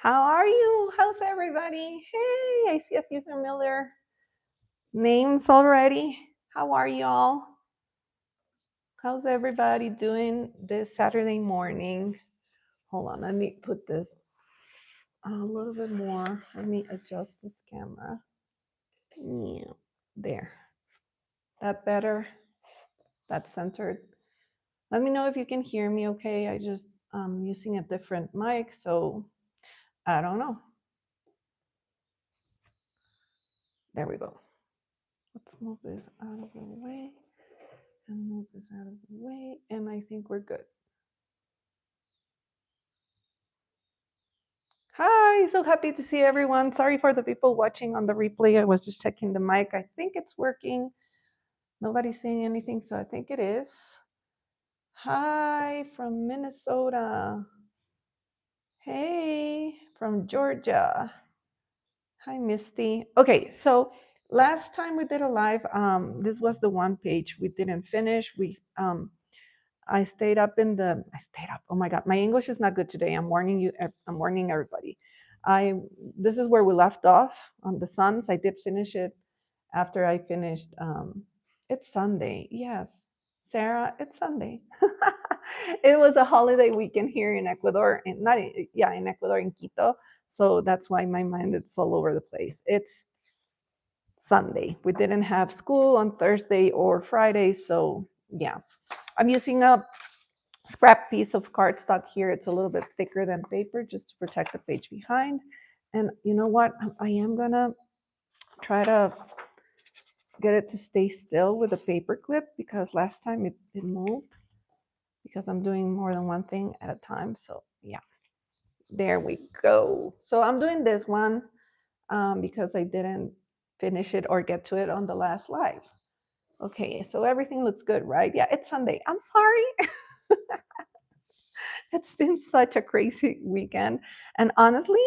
How are you? How's everybody? Hey, I see a few familiar names already. How are y'all? How's everybody doing this Saturday morning? Hold on, let me put this a little bit more. Let me adjust this camera. Yeah, there. That better? That's centered. Let me know if you can hear me okay. I just using a different mic, so I don't know. There we go. Let's move this out of the way. And move this out of the way, and I think we're good. Hi, so happy to see everyone. Sorry for the people watching on the replay. I was just checking the mic. I think it's working. Nobody's saying anything, so I think it is. Hi from Minnesota. Hey from Georgia. Hi, Misty. Okay, so last time we did a live, this was the one page we didn't finish. I stayed up I stayed up. Oh my God, my English is not good today. I'm warning you. I'm warning everybody. This is where we left off on the Suns. I did finish it after I finished. It's Sunday. Yes, Sarah, it's Sunday. It was a holiday weekend here in Ecuador, and not yeah, in Ecuador in Quito. So that's why my mind is all over the place. It's Sunday. We didn't have school on Thursday or Friday, so yeah. I'm using a scrap piece of cardstock here. It's a little bit thicker than paper just to protect the page behind. And you know what? I am gonna try to get it to stay still with a paper clip because last time it moved because I'm doing more than one thing at a time. So yeah, there we go. So I'm doing this one because I didn't finish it or get to it on the last live. Okay, so everything looks good, right? Yeah, it's Sunday. I'm sorry. It's been such a crazy weekend. And honestly,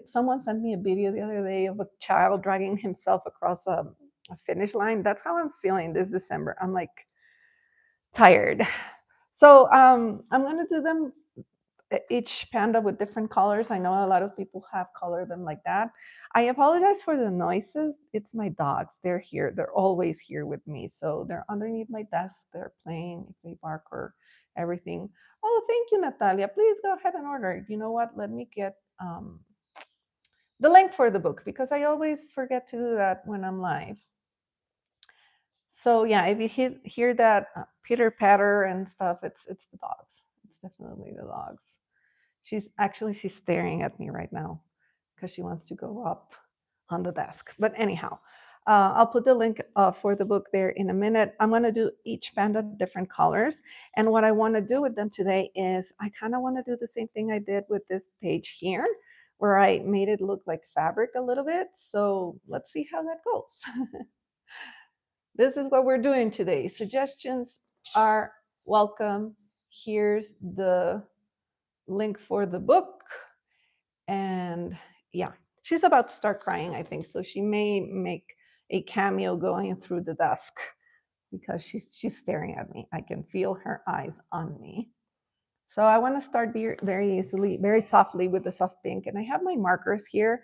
someone sent me a video the other day of a child dragging himself across a finish line. That's how I'm feeling this December. I'm like tired. So I'm going to do them each panda with different colors. I know a lot of people have colored them like that. I apologize for the noises. It's my dogs. They're here. They're always here with me. So they're underneath my desk. They're playing if they bark or everything. Oh, thank you, Natalia. Please go ahead and order. You know what? Let me get the link for the book because I always forget to do that when I'm live. So yeah, if you hear that pitter patter and stuff, it's the dogs. It's definitely the dogs. She's staring at me right now because she wants to go up on the desk. But anyhow, I'll put the link for the book there in a minute. I'm going to do each panda different colors. And what I want to do with them today is I kind of want to do the same thing I did with this page here, where I made it look like fabric a little bit. So let's see how that goes. This is what we're doing today. Suggestions are welcome. Here's the link for the book. And yeah, she's about to start crying, I think. So she may make a cameo going through the desk because she's staring at me. I can feel her eyes on me. So I want to start very easily, very softly with the soft pink. And I have my markers here.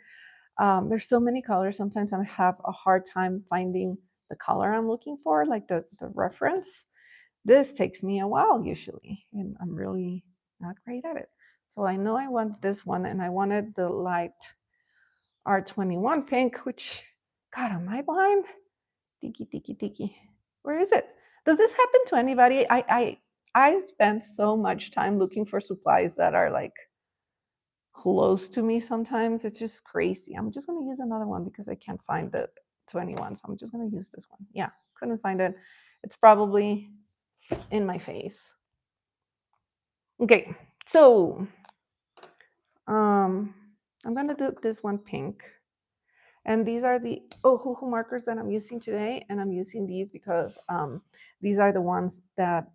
There's so many colors. Sometimes I have a hard time finding the color I'm looking for, like the reference. This takes me a while usually, and I'm really not great at it. So I know I want this one, and I wanted the light R21 pink, which, God, am I blind? Tiki, tiki, tiki. Where is it? Does this happen to anybody? I spend so much time looking for supplies that are like close to me sometimes. It's just crazy. I'm just going to use another one because I can't find the 21. So I'm just going to use this one. Yeah, couldn't find it. It's probably in my face. Okay, so I'm going to do this one pink. And these are the Ohuhu markers that I'm using today. And I'm using these because these are the ones that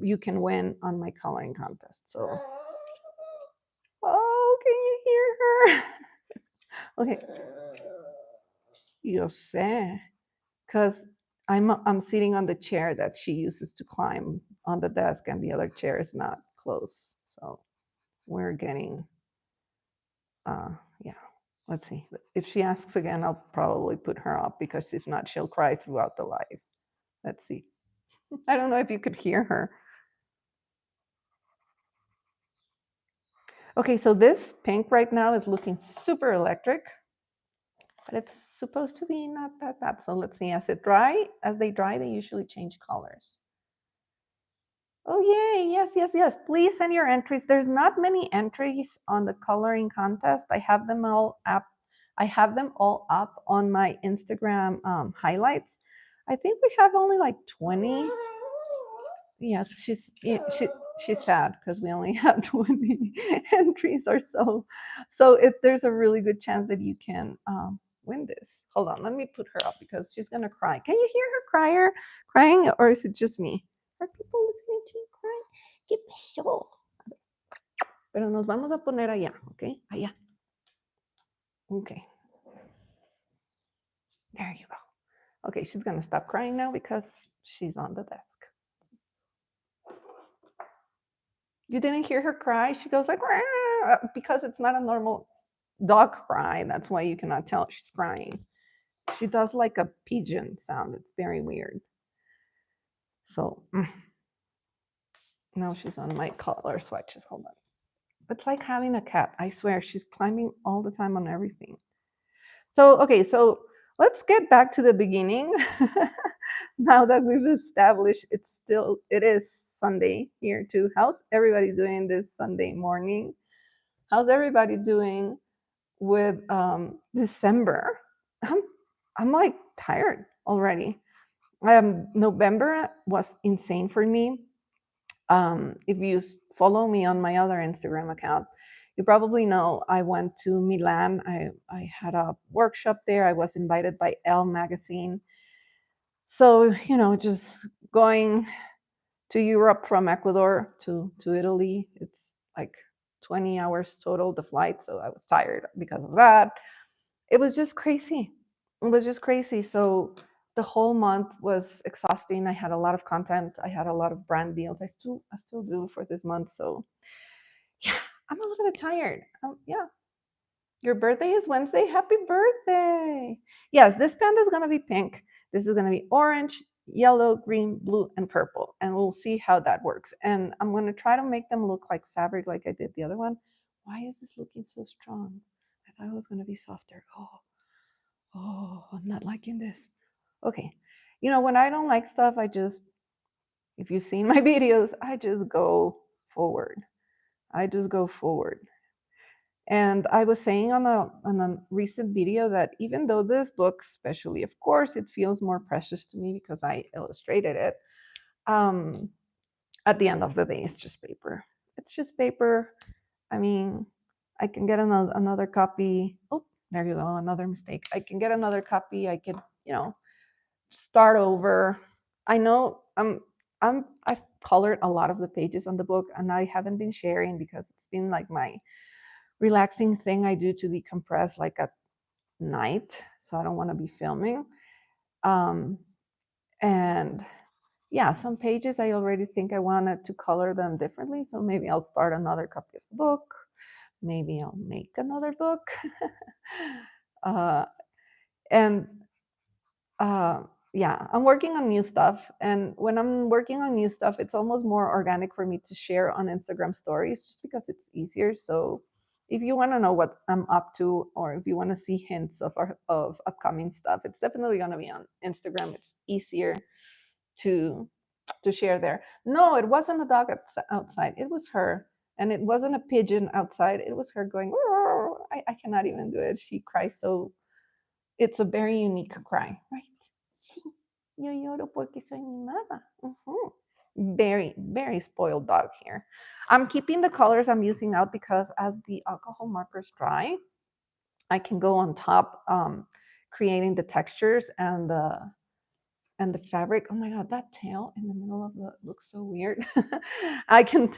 you can win on my coloring contest. So, oh, can you hear her? Okay. Yo sé. Because I'm sitting on the chair that she uses to climb on the desk, and the other chair is not close. So we're getting Uh, yeah, let's see. If she asks again, I'll probably put her up because if not, she'll cry throughout the live. Let's see. I don't know if you could hear her. Okay, so this pink right now is looking super electric, but it's supposed to be not that bad. So let's see. As they dry, they usually change colors. Oh, yay. Yes, yes, yes. Please send your entries. There's not many entries on the coloring contest. I have them all up. I have them all up on my Instagram highlights. I think we have only like 20. Yes, she's sad because we only have 20 entries or so. So there's a really good chance that you can win this. Hold on, let me put her up because she's gonna cry. Can you hear her crying, or is it just me? Are people listening to you cry? ¿Qué pasó? Pero nos vamos a poner allá, ¿ok? Allá. Okay. There you go. Okay, she's gonna stop crying now because she's on the desk. You didn't hear her cry? She goes like, because it's not a normal dog cry. That's why you cannot tell she's crying. She does like a pigeon sound. It's very weird. So now she's on my color swatches. Hold on. It's like having a cat. I swear, she's climbing all the time on everything. So, okay, so let's get back to the beginning. Now that we've established it is Sunday here too. How's everybody doing this Sunday morning? How's everybody doing with December? I'm I'm like tired already. November was insane for me. If you follow me on my other Instagram account, you probably know I went to Milan. I had a workshop there. I was invited by Elle magazine. So, just going to Europe from Ecuador to Italy, it's like 20 hours total, the flight. So I was tired because of that. It was just crazy. It was just crazy. So the whole month was exhausting. I had a lot of content. I had a lot of brand deals. I still do for this month. So yeah, I'm a little bit tired. Yeah. Your birthday is Wednesday. Happy birthday. Yes, this panda is gonna be pink. This is gonna be orange, yellow, green, blue, and purple. And we'll see how that works. And I'm gonna try to make them look like fabric like I did the other one. Why is this looking so strong? I thought it was gonna be softer. Oh, I'm not liking this. Okay. When I don't like stuff, if you've seen my videos, I just go forward. I just go forward. And I was saying on a recent video that even though this book, especially, of course, it feels more precious to me because I illustrated it. Um, at the end of the day, it's just paper. It's just paper. I mean, I can get another copy. Oh, there you go, another mistake. I can get another copy. I could, start over. I know I've colored a lot of the pages on the book, and I haven't been sharing because it's been like my relaxing thing I do to decompress, like at night. So I don't want to be filming. Um, and yeah, some pages I already think I wanted to color them differently. So maybe I'll start another copy of the book. Maybe I'll make another book. uh, and uh, yeah, I'm working on new stuff. And when I'm working on new stuff, it's almost more organic for me to share on Instagram stories just because it's easier. So if you want to know what I'm up to, or if you want to see hints of upcoming stuff, it's definitely going to be on Instagram. It's easier to share there. No, it wasn't a dog outside. It was her. And it wasn't a pigeon outside. It was her going, I cannot even do it. She cries so, it's a very unique cry, right? Sí, yo lloro porque soy mimada. Very, very spoiled dog here. I'm keeping the colors I'm using out because as the alcohol markers dry, I can go on top, creating the textures and the fabric. Oh my god, that tail in the middle of the looks so weird. I can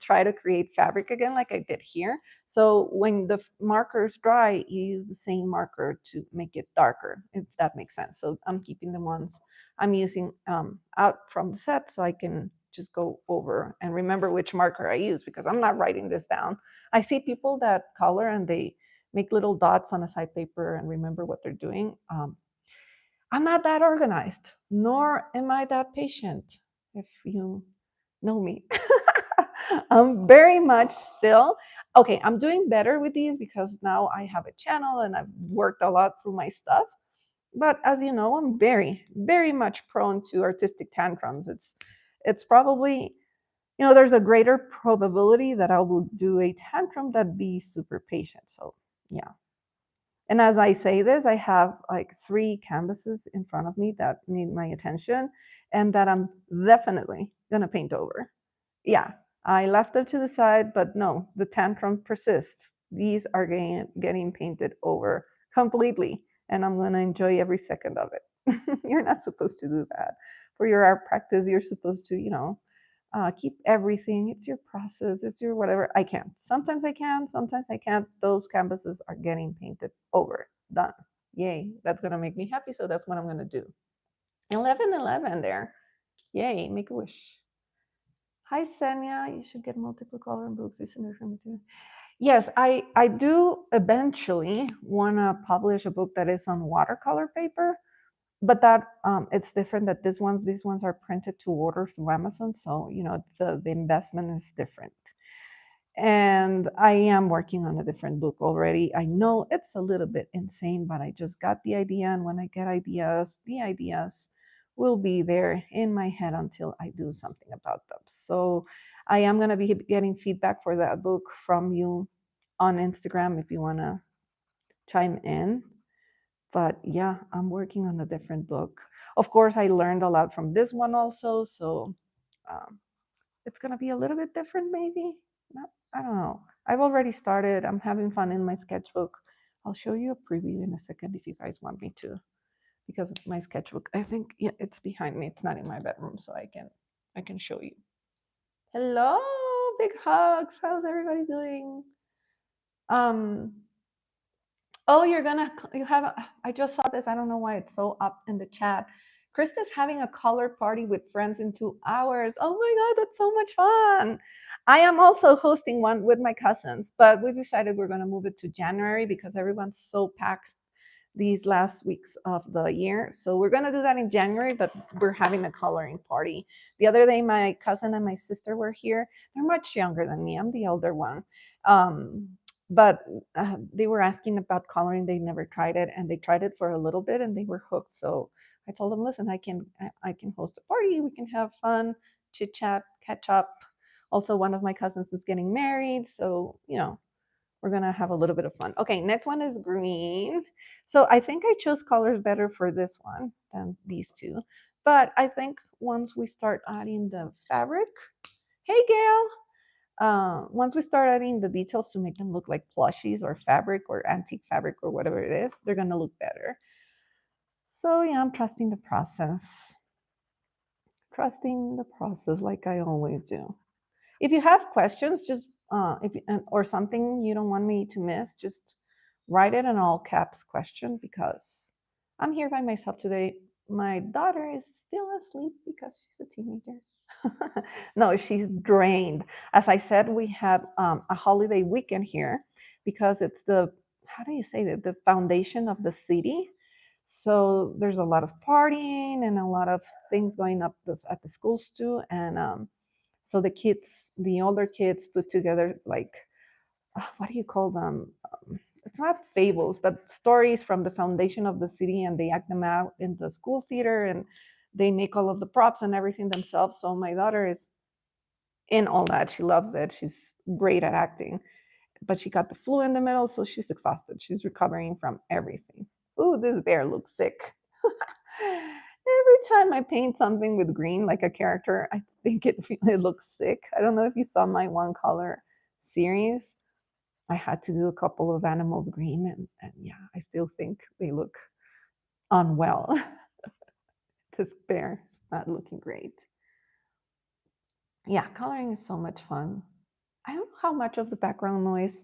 try to create fabric again like I did here. So when the markers dry, you use the same marker to make it darker, if that makes sense. So I'm keeping the ones I'm using out from the set so I can just go over and remember which marker I use because I'm not writing this down. I see people that color and they make little dots on a side paper and remember what they're doing. I'm not that organized, nor am I that patient, if you know me. I'm very much still okay. I'm doing better with these because now I have a channel and I've worked a lot through my stuff. But as you know, I'm very, very much prone to artistic tantrums. It's probably there's a greater probability that I will do a tantrum than be super patient. So yeah. And as I say this, I have like three canvases in front of me that need my attention and that I'm definitely gonna paint over. Yeah, I left them to the side, but no, the tantrum persists. These are getting painted over completely, and I'm gonna enjoy every second of it. You're not supposed to do that. For your art practice, you're supposed to, keep everything. It's your process. It's your whatever. I can't. Sometimes I can. Sometimes I can't. Those canvases are getting painted over. Done. Yay. That's gonna make me happy. So that's what I'm gonna do. 1111 there. Yay. Make a wish. Hi, Senya. You should get multiple coloring books. Listen for me too. Yes, I do eventually want to publish a book that is on watercolor paper, but that it's different. That these ones are printed to order through Amazon, so the investment is different. And I am working on a different book already. I know it's a little bit insane, but I just got the idea. And when I get ideas, the ideas will be there in my head until I do something about them. So I am going to be getting feedback for that book from you on Instagram if you want to chime in. But yeah, I'm working on a different book. Of course, I learned a lot from this one also. So um, it's going to be a little bit different, maybe. Not, I don't know. I've already started. I'm having fun in my sketchbook. I'll show you a preview in a second if you guys want me to, because my sketchbook, I think, yeah, it's behind me. It's not in my bedroom, so I can show you. Hello, big hugs. How's everybody doing? Um, Oh, you have, I just saw this. I don't know why it's so up in the chat. Krista's having a color party with friends in 2 hours. Oh my God, that's so much fun. I am also hosting one with my cousins, but we decided we're going to move it to January because everyone's so packed these last weeks of the year. So we're going to do that in January, but we're having a coloring party. The other day, my cousin and my sister were here. They're much younger than me. I'm the older one. But they were asking about coloring. They never tried it, and they tried it for a little bit, and they were hooked. So I told them, listen, I can host a party. We can have fun, chit chat, catch up. Also, one of my cousins is getting married, so we're gonna have a little bit of fun. Okay, next one is green. So I think I chose colors better for this one than these two. But I think once we start adding the fabric, hey Gail, once we start adding the details to make them look like plushies or fabric or antique fabric or whatever it is, they're gonna look better. So yeah, I'm trusting the process. Trusting the process like I always do. If you have questions, just or something you don't want me to miss, just write it in all caps question because I'm here by myself today. My daughter is still asleep because she's a teenager. No, she's drained. As I said, we had a holiday weekend here because it's the how do you say that the foundation of the city. So there's a lot of partying and a lot of things going up at the schools too, and so the kids, the older kids, put together like what do you call them? It's not fables, but stories from the foundation of the city, and they act them out in the school theater, and they make all of the props and everything themselves. So my daughter is in all that. She loves it. She's great at acting, but she got the flu in the middle, so she's exhausted. She's recovering from everything. Ooh, this bear looks sick. Every time I paint something with green, like a character, I think it looks sick. I don't know if you saw my one color series. I had to do a couple of animals green, and yeah, I still think they look unwell. This bear is not looking great. Yeah, coloring is so much fun. I don't know how much of the background noise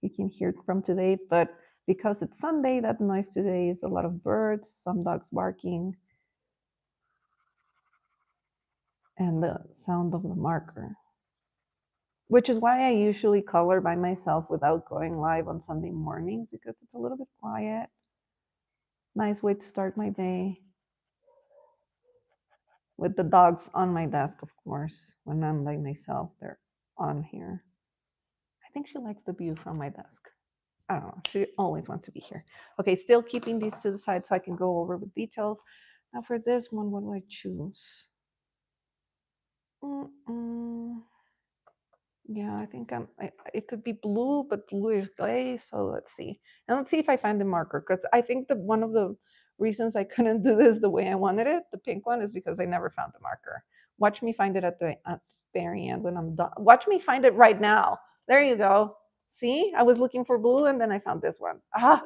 you can hear from today, but because it's Sunday, that noise today is a lot of birds, some dogs barking, and the sound of the marker, which is why I usually color by myself without going live on Sunday mornings, because it's a little bit quiet. Nice way to start my day with the dogs on my desk, of course. When I'm by myself, they're on here. I think she likes the view from my desk. I don't know. She always wants to be here. Okay, still keeping these to the side so I can go over with details. Now for this one, what do I choose? Mm-mm. Yeah, I think it could be blue, but blue is gray. So let's see. And let's see if I find the marker, because I think that one of the reasons I couldn't do this the way I wanted it, the pink one, is because I never found the marker. Watch me find it at the very end when I'm done. Watch me find it right now. There you go. See, I was looking for blue and then I found this one. Ah,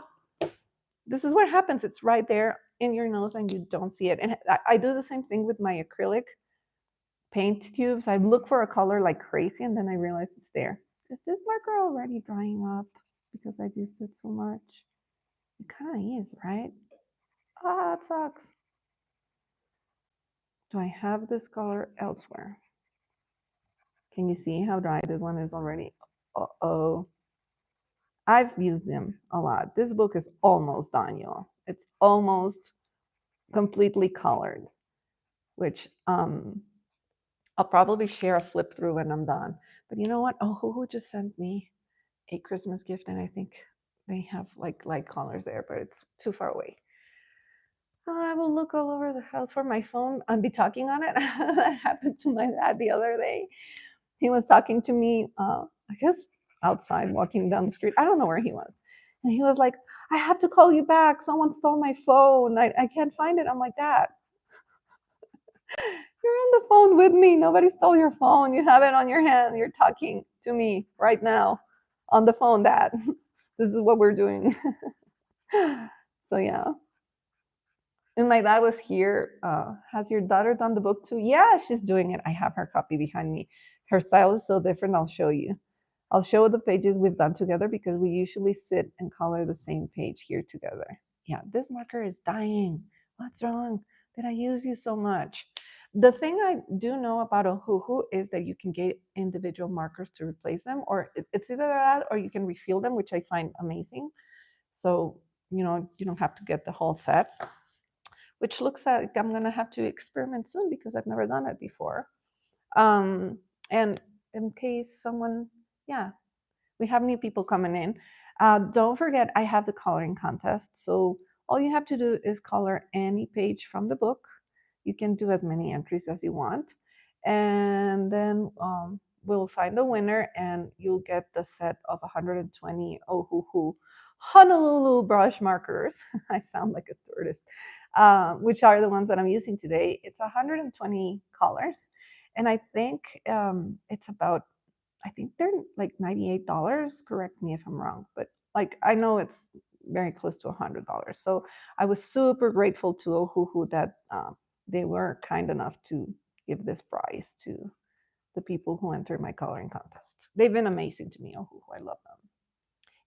this is what happens. It's right there in your nose and you don't see it. And I do the same thing with my acrylic paint tubes. I look for a color like crazy and then I realize it's there. Is this marker already drying up because I've used it so much? It kind of is, right? Ah, it sucks. Do I have this color elsewhere? Can you see how dry this one is already? Uh-oh. I've used them a lot. This book is almost done, y'all. It's almost completely colored, which I'll probably share a flip through when I'm done. But you know what? Oh, who just sent me a Christmas gift? And I think they have like light colors there, but it's too far away. I will look all over the house for my phone and be talking on it. That happened to my dad the other day. He was talking to me, I guess outside, walking down the street. I don't know where he was. And he was like, I have to call you back. Someone stole my phone. I can't find it. I'm like, Dad, you're on the phone with me. Nobody stole your phone. You have it on your hand. You're talking to me right now on the phone, Dad. This is what we're doing. So, yeah. And my dad was here. Has your daughter done the book too? Yeah, she's doing it. I have her copy behind me. Her style is so different. I'll show you. I'll show the pages we've done together because we usually sit and color the same page here together. Yeah, this marker is dying. What's wrong? Did I use you so much? The thing I do know about Ohuhu is that you can get individual markers to replace them, or it's either that or you can refill them, which I find amazing. So, you don't have to get the whole set, which looks like I'm going to have to experiment soon because I've never done it before. And in case someone, yeah, we have new people coming in. Don't forget, I have the coloring contest. So all you have to do is color any page from the book. You can do as many entries as you want. And then we'll find a winner and you'll get the set of 120 Ohuhu Honolulu brush markers. I sound like a stewardess, which are the ones that I'm using today. It's 120 colors. And I think it's about, I think they're like $98. Correct me if I'm wrong, but like I know it's very close to $100. So I was super grateful to Ohuhu that they were kind enough to give this prize to the people who entered my coloring contest. They've been amazing to me, Ohuhu. I love them.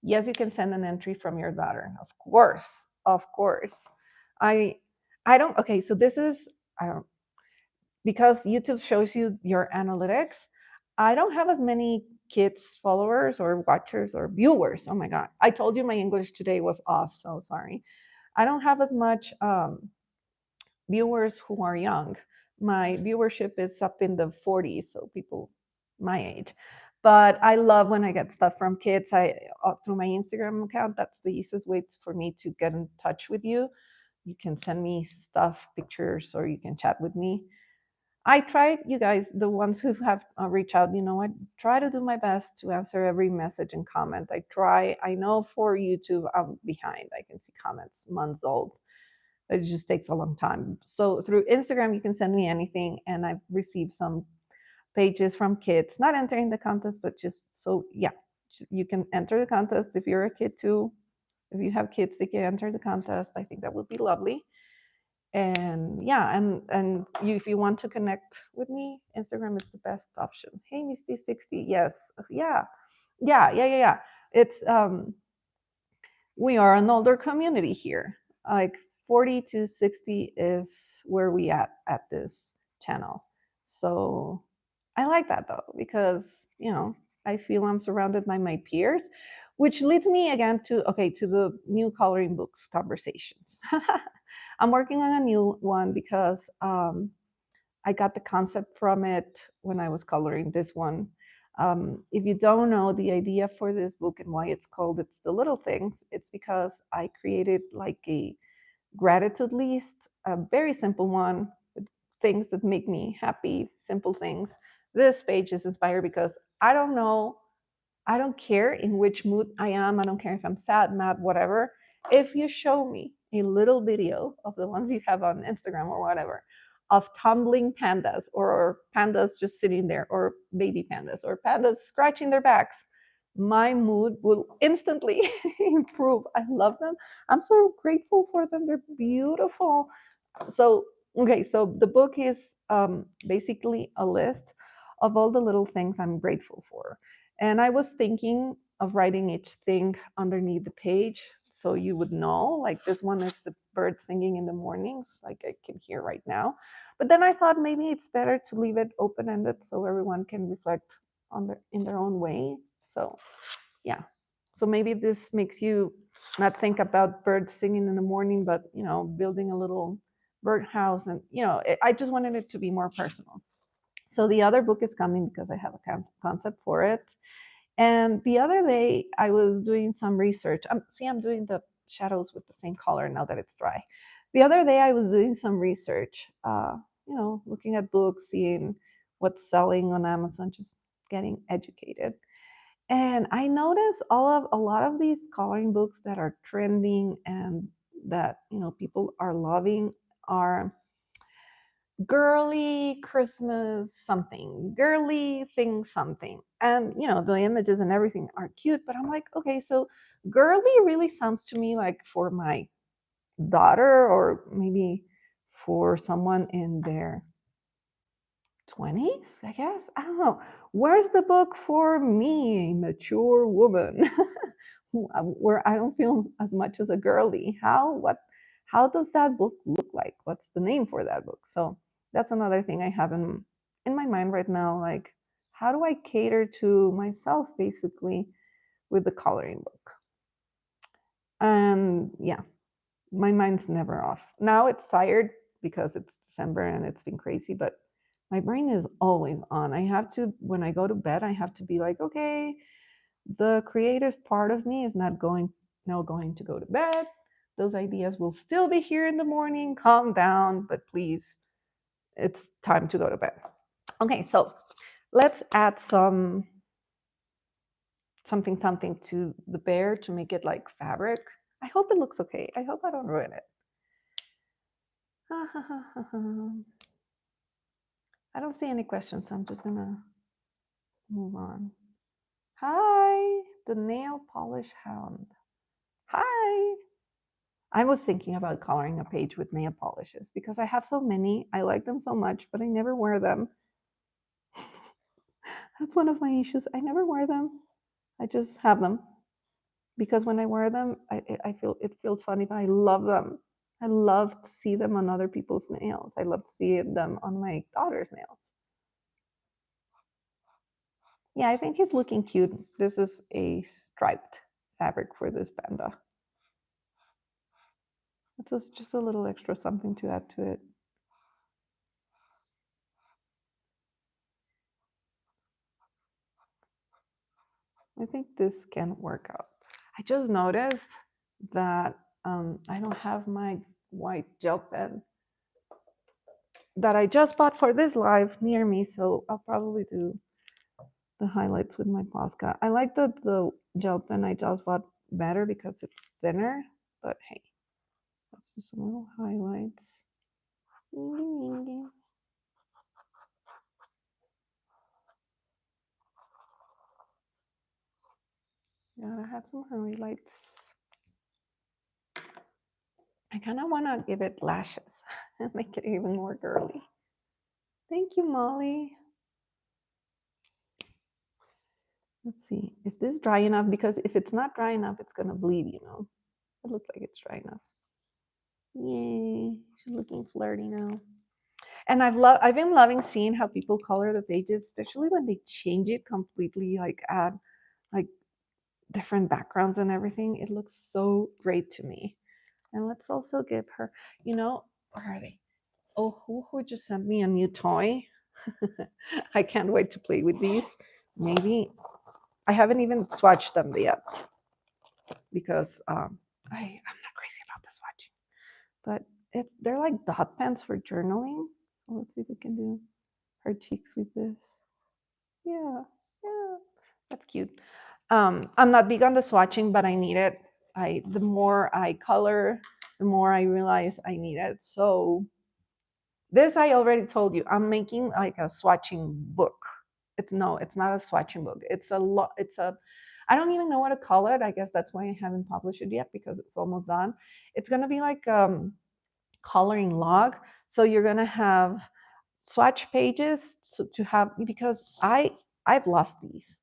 Yes, you can send an entry from your daughter. Of course, of course. I I don't. Okay, so this is I don't, because YouTube shows you your analytics. I don't have as many kids followers or watchers or viewers. Oh my god! I told you my English today was off, so sorry. I don't have as much viewers who are young. My viewership is up in the 40s, so people my age. But I love when I get stuff from kids. I through my Instagram account. That's the easiest way for me to get in touch with you. You can send me stuff, pictures, or you can chat with me. I try, you guys, the ones who have reached out, I try to do my best to answer every message and comment. I try. I know for YouTube, I'm behind. I can see comments months old. It just takes a long time. So through Instagram, you can send me anything. And I've received some pages from kids, not entering the contest, but just so, yeah, you can enter the contest if you're a kid too. If you have kids, they can enter the contest. I think that would be lovely. And yeah, and you, if you want to connect with me, Instagram is the best option. Hey, Misty 60, yes, yeah. It's we are an older community here, like 40 to 60 is where we at this channel. So I like that though, because, you know, I feel I'm surrounded by my peers, which leads me again to, okay, to the new coloring books conversations. I'm working on a new one because I got the concept from it when I was coloring this one. If you don't know the idea for this book and why it's called It's the Little Things, it's because I created like a gratitude list, a very simple one, with things that make me happy, simple things. This page is inspired because I don't know, I don't care in which mood I am. I don't care if I'm sad, mad, whatever. If you show me a little video of the ones you have on Instagram or whatever of tumbling pandas or pandas just sitting there or baby pandas or pandas scratching their backs, my mood will instantly improve. I love them. I'm so grateful for them. They're beautiful. So okay, so the book is basically a list of all the little things I'm grateful for, and I was thinking of writing each thing underneath the page so you would know, like this one is the bird singing in the mornings, like I can hear right now. But then I thought maybe it's better to leave it open ended so everyone can reflect on their in their own way. So yeah, so maybe this makes you not think about birds singing in the morning, but you know, building a little birdhouse, and you know, I just wanted it to be more personal. So the other book is coming because I have a concept for it. And the other day I was doing some research. See, I'm doing the shadows with the same color now that it's dry. The other day I was doing some research, you know, looking at books, seeing what's selling on Amazon, just getting educated. And I notice a lot of these coloring books that are trending and that, you know, people are loving are girly Christmas something, girly thing something. And you know, the images and everything are cute, but I'm like, okay, so girly really sounds to me like for my daughter or maybe for someone in their 20s, I guess. I don't know. Where's the book for me, a mature woman, where I don't feel as much as a girly? How does that book look like? What's the name for that book? So that's another thing I have in my mind right now. Like, how do I cater to myself basically with the coloring book? And yeah, my mind's never off. Now it's tired because it's December and it's been crazy, but my brain is always on. I have to, when I go to bed, I have to be like, okay, the creative part of me is not going, no, going to go to bed. Those ideas will still be here in the morning. Calm down, but please, it's time to go to bed. Okay, so let's add something to the bear to make it like fabric. I hope it looks okay. I hope I don't ruin it. I don't see any questions, so I'm just gonna move on. Hi, the nail polish hound. Hi. I was thinking about coloring a page with nail polishes because I have so many. I like them so much, but I never wear them. That's one of my issues. I never wear them. I just have them because when I wear them, I feel it feels funny, but I love them. I love to see them on other people's nails. I love to see them on my daughter's nails. Yeah, I think he's looking cute. This is a striped fabric for this panda. It's just a little extra something to add to it. I think this can work out. I just noticed that I don't have my white gel pen that I just bought for this live near me, so I'll probably do the highlights with my Posca. I like the gel pen I just bought better because it's thinner, but hey, let's do some little highlights. Gotta have some highlights. I kind of want to give it lashes and make it even more girly. Thank you, Molly. Let's see. Is this dry enough? Because if it's not dry enough, it's going to bleed, you know. It looks like it's dry enough. Yay. She's looking flirty now. And I've been loving seeing how people color the pages, especially when they change it completely, like add like different backgrounds and everything. It looks so great to me. And let's also give her, where are they? Oh, who just sent me a new toy? I can't wait to play with these. Maybe I haven't even swatched them yet because I'm not crazy about the swatching. But they're like dot pens for journaling. So let's see if we can do her cheeks with this. Yeah, yeah, that's cute. I'm not big on the swatching, but I need it. The more I color, the more I realize I need it. So this I already told you. I'm making like a swatching book. It's not a swatching book. It's a lot. I don't even know what to call it. I guess that's why I haven't published it yet because it's almost done. It's gonna be like coloring log. So you're gonna have swatch pages to have because I've lost these.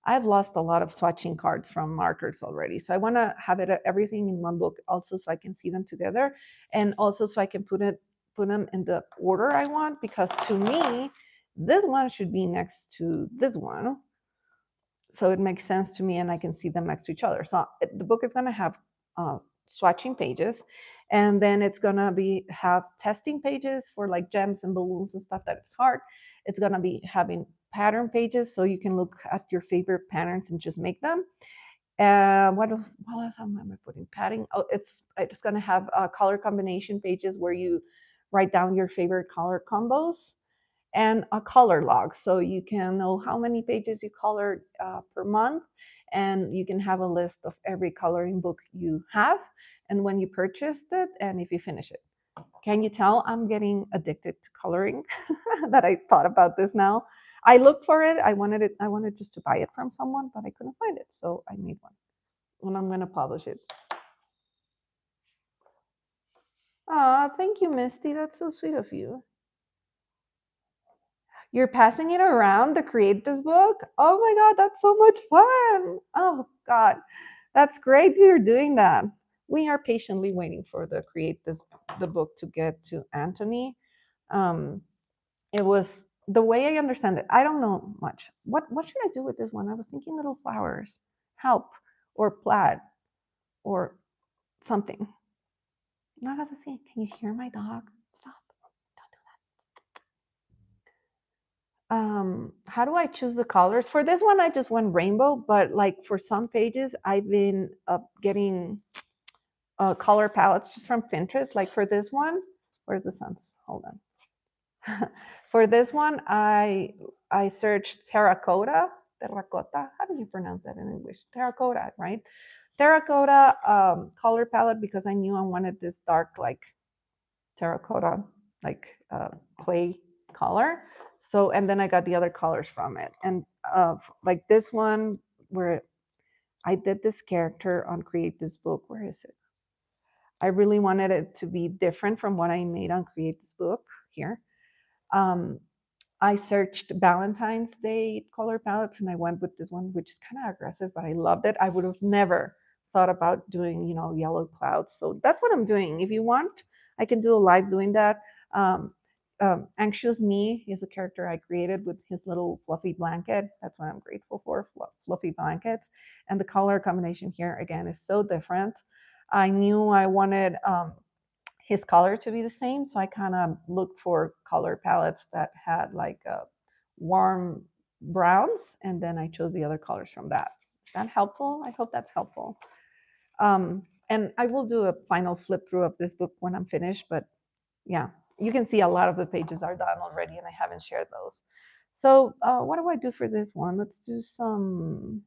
I've lost a lot of swatching cards from markers already. So I want to have it everything in one book also so I can see them together and also so I can put them in the order I want because to me this one should be next to this one. So it makes sense to me and I can see them next to each other. So the book is going to have swatching pages and then it's going to be have testing pages for like gems and balloons and stuff that it's hard. It's going to be having pattern pages so you can look at your favorite patterns and just make them. What else am I putting? Padding. Oh, it's going to have color combination pages where you write down your favorite color combos and a color log. So you can know how many pages you colored per month, and you can have a list of every coloring book you have, and when you purchased it, and if you finish it. Can you tell I'm getting addicted to coloring? That I thought about this now. I looked for it. I wanted it. I wanted just to buy it from someone, but I couldn't find it, so I made one, and I'm gonna publish it. Ah, thank you, Misty. That's so sweet of you. You're passing it around to create this book? Oh my God, that's so much fun. Oh God, that's great you're doing that. We are patiently waiting for the book to get to Anthony. Um, it was the way I understand it. I don't know much. What should I do with this one? I was thinking little flowers, help, or plaid, or something. No hagas así. Can you hear my dog? Stop. How do I choose the colors for this one? I just went rainbow, but like for some pages I've been getting color palettes just from Pinterest. Like for this one, where's the suns? Hold on. For this one I searched terracotta. How do you pronounce that in English? Terracotta, right? Terracotta color palette because I knew I wanted this dark like terracotta like clay color. So and then I got the other colors from it, and like this one where I did this character on Create This Book. Where is it? I really wanted it to be different from what I made on Create This Book here. Um, I searched Valentine's Day color palettes and I went with this one, which is kind of aggressive, but I loved it. I would have never thought about doing, yellow clouds. So that's what I'm doing. If you want, I can do a live doing that. Um, Anxious Me is a character I created with his little fluffy blanket. That's what I'm grateful for, fluffy blankets. And the color combination here, again, is so different. I knew I wanted his color to be the same. So I kind of looked for color palettes that had like warm browns, and then I chose the other colors from that. Is that helpful? I hope that's helpful. And I will do a final flip through of this book when I'm finished, but yeah, you can see a lot of the pages are done already, and I haven't shared those. So what do I do for this one? Let's do some.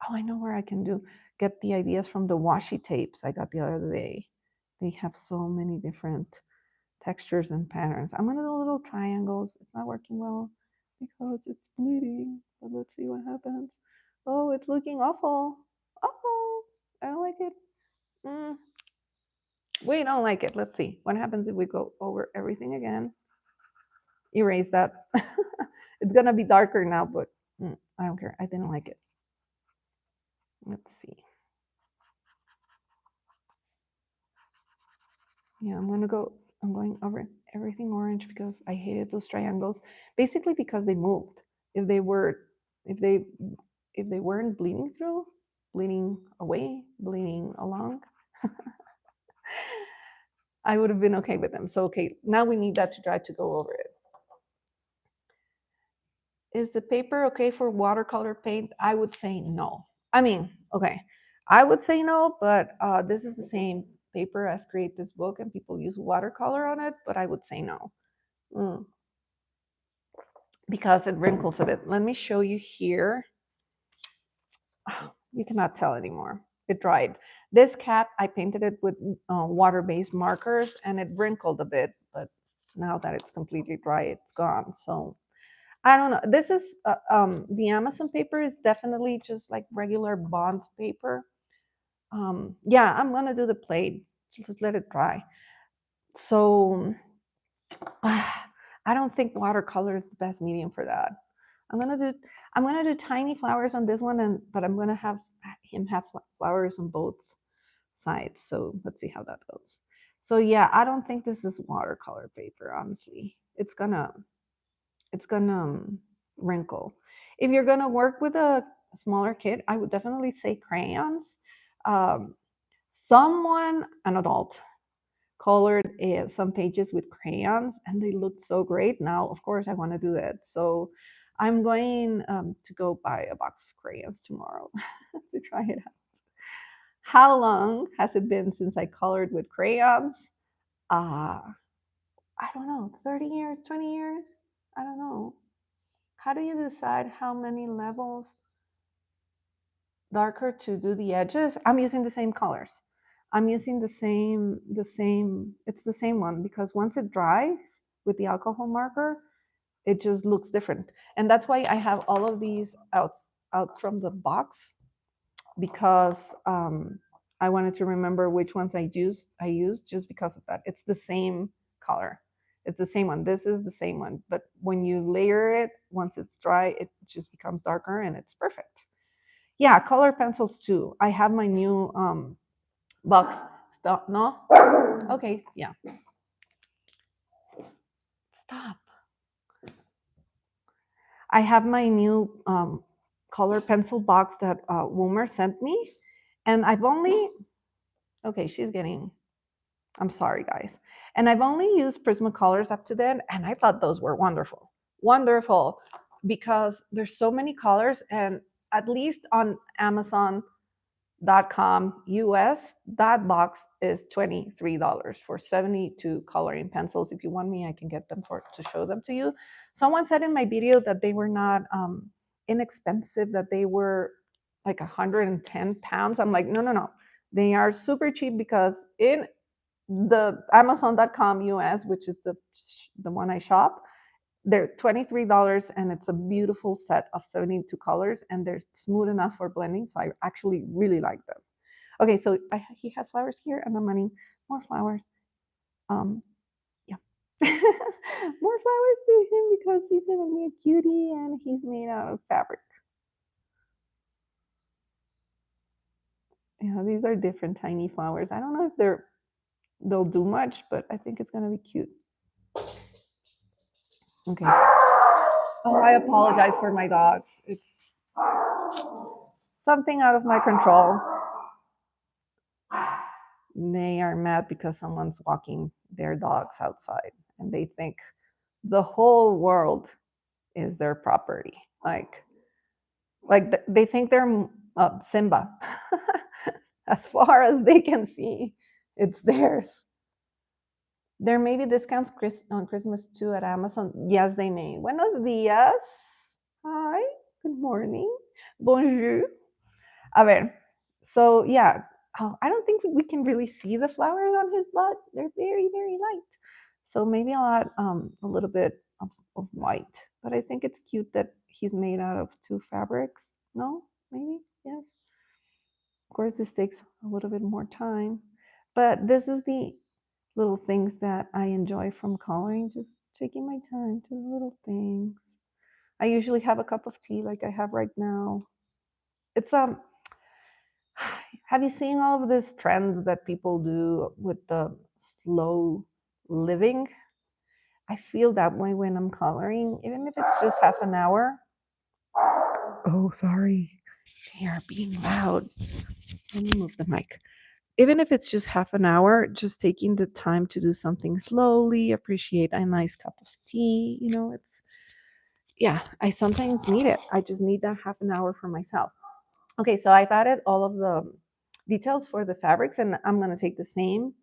Oh, I know where I can get the ideas from the washi tapes I got the other day. They have so many different textures and patterns. I'm gonna do little triangles. It's not working well because it's bleeding, but let's see what happens. Oh, it's looking awful. Oh, I don't like it. Mm, we don't like it. Let's see what happens if we go over everything again. Erase that. It's gonna be darker now, but I don't care. I didn't like it. Let's see. Yeah, I'm going over everything orange because I hated those triangles. Basically because they moved. If they were, if they, if they weren't bleeding through, bleeding away, bleeding along, I would have been okay with them. So okay, now we need that to dry to go over it. Is the paper okay for watercolor paint? I would say no. I mean, okay, I would say no, but this is the same paper as Create This Book, and people use watercolor on it, but I would say no. Mm, because it wrinkles a bit. Let me show you here. You cannot tell anymore. It dried. This cap, I painted it with water-based markers, and it wrinkled a bit, but now that it's completely dry, it's gone. So I don't know. This is the Amazon paper is definitely just like regular bond paper. Yeah, I'm gonna do the plate. Just let it dry. So I don't think watercolor is the best medium for that. I'm gonna do I'm gonna do tiny flowers on this one, and but I'm gonna have him have flowers on both sides. So let's see how that goes. So yeah, I don't think this is watercolor paper. Honestly, it's gonna wrinkle. If you're gonna work with a smaller kid, I would definitely say crayons. Um, an adult, colored some pages with crayons, and they looked so great. Now, of course, I want to do that. So I'm going to go buy a box of crayons tomorrow to try it out. How long has it been since I colored with crayons? Uh, I don't know, 30 years, 20 years? I don't know. How do you decide how many levels darker to do the edges? I'm using the same colors. I'm using it's the same one because once it dries with the alcohol marker, it just looks different. And that's why I have all of these out from the box because I wanted to remember which ones I used just because of that. It's the same color. It's the same one. This is the same one. But when you layer it, once it's dry, it just becomes darker and it's perfect. Yeah, color pencils too. I have my new box. Stop. No? Okay, yeah. Stop. I have my new color pencil box that Woomer sent me. And I've only, okay, she's getting, I'm sorry, guys. And I've only used Prismacolors up to then, and I thought those were wonderful. Wonderful, because there's so many colors, and at least on Amazon.com US, that box is $23 for 72 coloring pencils. If you want me, I can get them to show them to you. Someone said in my video that they were not inexpensive, that they were like 110 pounds. I'm like, no, no, no. They are super cheap because in the Amazon.com US, which is the one I shop, they're $23 and it's a beautiful set of 72 colors and they're smooth enough for blending. So I actually really like them. Okay, so he has flowers here and I'm running more flowers. Yeah. More flowers to him because he's gonna be a cutie and he's made out of fabric. Yeah, these are different tiny flowers. I don't know if they'll do much, but I think it's gonna be cute. Okay. Oh, I apologize for my dogs. It's something out of my control. They are mad because someone's walking their dogs outside and they think the whole world is their property. Like they think they're Simba. As far as they can see, it's theirs. There may be discounts on Christmas too at Amazon. Yes, they may. Buenos días. Hi. Good morning. Bonjour. A ver. So yeah, I don't think we can really see the flowers on his butt. They're very, very light. So maybe I'll add a little bit of white. But I think it's cute that he's made out of two fabrics. No? Maybe? Yes. Of course, this takes a little bit more time. But this is the little things that I enjoy from coloring, just taking my time to the little things. I usually have a cup of tea like I have right now. It's have you seen all of these trends that people do with the slow living? I feel that way when I'm coloring, even if it's just half an hour. Oh, sorry. They are being loud. Let me move the mic. Even if it's just half an hour, just taking the time to do something slowly, appreciate a nice cup of tea, it's, yeah, I sometimes need it. I just need that half an hour for myself. Okay, so I've added all of the details for the fabrics, and I'm going to take the same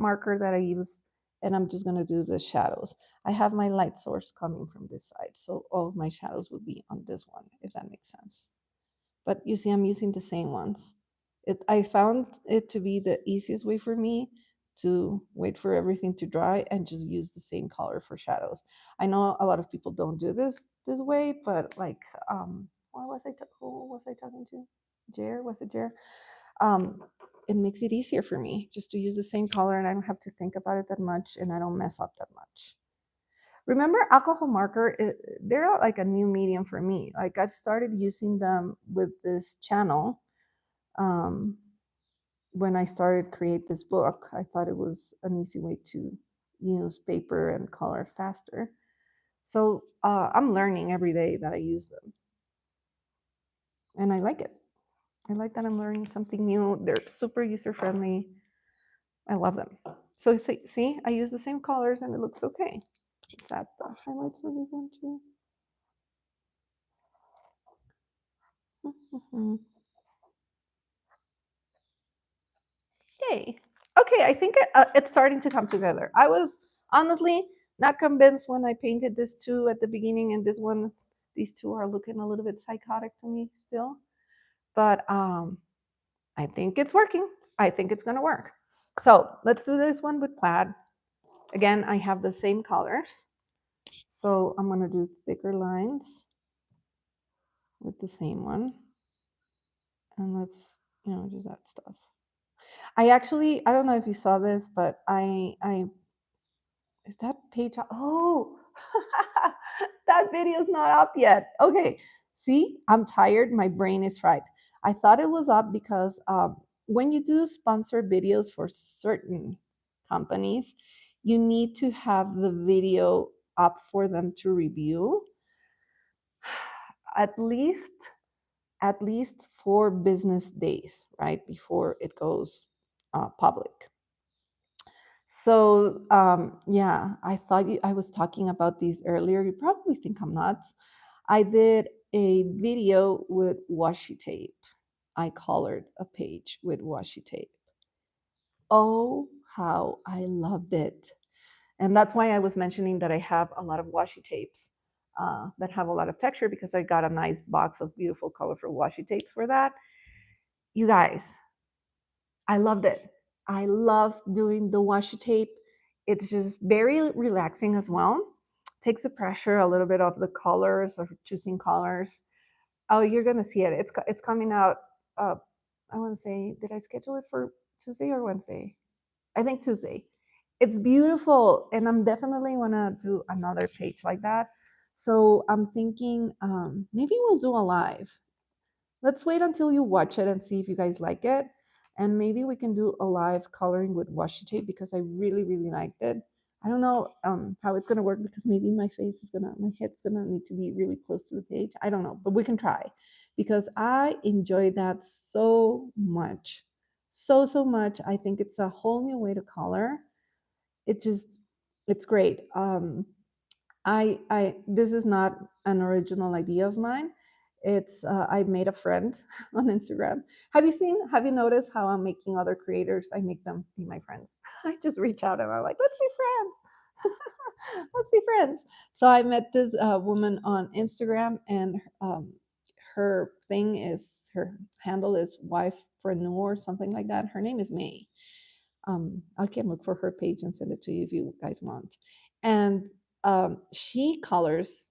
marker that I use, and I'm just going to do the shadows. I have my light source coming from this side, so all of my shadows will be on this one, if that makes sense. But you see, I'm using the same ones. I found it to be the easiest way for me to wait for everything to dry and just use the same color for shadows. I know a lot of people don't do this way, but like, who was I talking to? Jer, was it Jer? Um, it makes it easier for me just to use the same color, and I don't have to think about it that much, and I don't mess up that much. Remember, alcohol marker, they're like a new medium for me. Like, I've started using them with this channel. um, when I started create this book, I thought it was an easy way to use paper and color faster. So I'm learning every day that I use them, and I like it. I like that I'm learning something new. They're super user friendly. I love them. So see, I use the same colors and it looks okay. Is that the highlights for this one too? Yay. Okay, I think it's starting to come together. I was honestly not convinced when I painted this two at the beginning, and this one, these two are looking a little bit psychotic to me still. But I think it's working. I think it's gonna work. So let's do this one with plaid. Again, I have the same colors. So I'm gonna do thicker lines with the same one. And let's, do that stuff. I don't know if you saw this, but I is that page up? Oh, that video's not up yet. Okay. See, I'm tired. My brain is fried. I thought it was up because when you do sponsored videos for certain companies, you need to have the video up for them to review at least 4 business days, right, before it goes public. So yeah, I thought I was talking about these earlier. You probably think I'm nuts. I did a video with washi tape. I colored a page with washi tape. Oh, how I loved it. And that's why I was mentioning that I have a lot of washi tapes that have a lot of texture, because I got a nice box of beautiful, colorful washi tapes for that. You guys, I loved it. I love doing the washi tape. It's just very relaxing as well. Takes the pressure a little bit off the colors, of choosing colors. Oh, you're gonna see it. It's coming out. Uh, I want to say, did I schedule it for Tuesday or Wednesday? I think Tuesday. It's beautiful, and I'm definitely wanna do another page like that. So I'm thinking maybe we'll do a live. Let's wait until you watch it and see if you guys like it. And maybe we can do a live coloring with washi tape, because I really, really liked it. I don't know how it's gonna work, because maybe my head's gonna need to be really close to the page. I don't know, but we can try, because I enjoyed that so much, so much. I think it's a whole new way to color. It just, it's great. I this is not an original idea of mine. It's I made a friend on Instagram. Have you noticed how I'm making other creators? I make them be my friends. I just reach out and I'm like, let's be friends. Let's be friends. So I met this woman on Instagram, and her handle is wifepreneur or something like that. Her name is May. I can look for her page and send it to you if you guys want. And she colors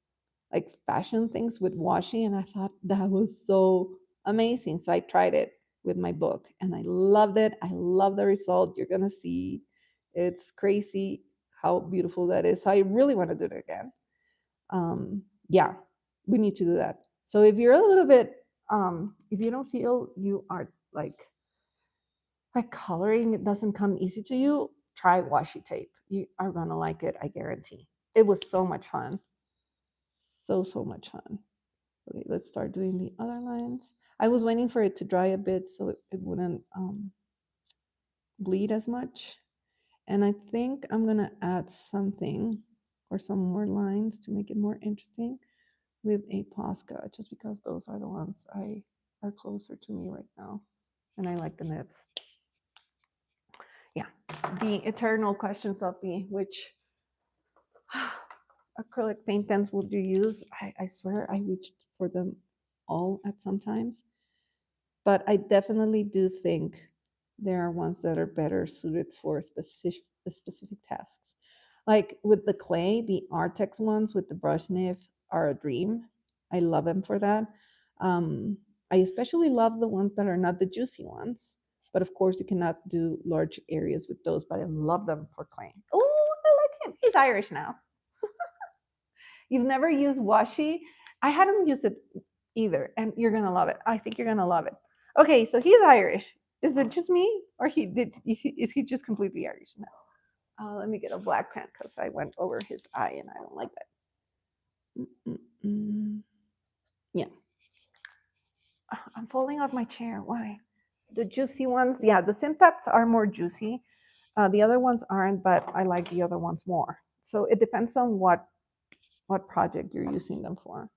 like fashion things with washi, and I thought that was so amazing. So I tried it with my book, and I loved it. I love the result. You're gonna see, it's crazy how beautiful that is. So I really want to do it again. Yeah, we need to do that. So if you're a little bit, if you don't feel you are like coloring, it doesn't come easy to you, try washi tape. You are gonna like it, I guarantee. It was so much fun. So much fun. Okay, let's start doing the other lines. I was waiting for it to dry a bit so it wouldn't bleed as much. And I think I'm gonna add something or some more lines to make it more interesting with a Posca, just because those are the ones I are closer to me right now. And I like the nibs. Yeah. The eternal questions of the which acrylic paint pens would you use? I swear I reached for them all at some times. But I definitely do think there are ones that are better suited for specific tasks. Like with the clay, the Artex ones with the brush nib are a dream. I love them for that. Um, I especially love the ones that are not the juicy ones. But of course, you cannot do large areas with those, but I love them for clay. Oh, I like him. He's Irish now. You've never used washi? I hadn't used it either, and you're gonna love it. I think you're gonna love it. Okay, so he's Irish. Is it just me, or is he just completely Irish now? Let me get a black pen because I went over his eye and I don't like that. Mm-mm-mm. Yeah, I'm falling off my chair. Why? The juicy ones, yeah, the Simtaps are more juicy. The other ones aren't, but I like the other ones more. So it depends on what project you're using them for.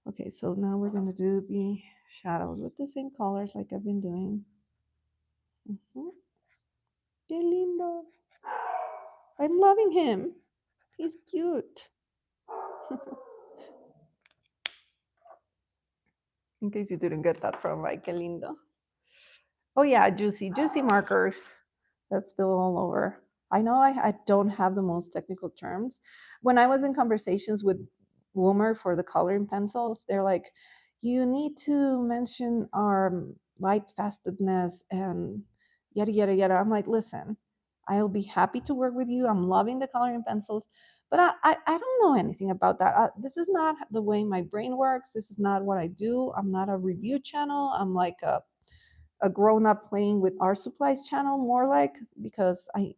Okay, so now we're gonna do the shadows with the same colors like I've been doing. Qué lindo. I'm loving him. He's cute. In case you didn't get that from my que lindo. Oh yeah, juicy markers that spill all over. I know I don't have the most technical terms. When I was in conversations with Woomer for the coloring pencils, they're like, you need to mention our light fastedness and yada yada yada. I'm like, listen, I'll be happy to work with you. I'm loving the coloring pencils, but I don't know anything about that. This is not the way my brain works. This is not what I do. I'm not a review channel. I'm like a grown up playing with art supplies channel, more like, because I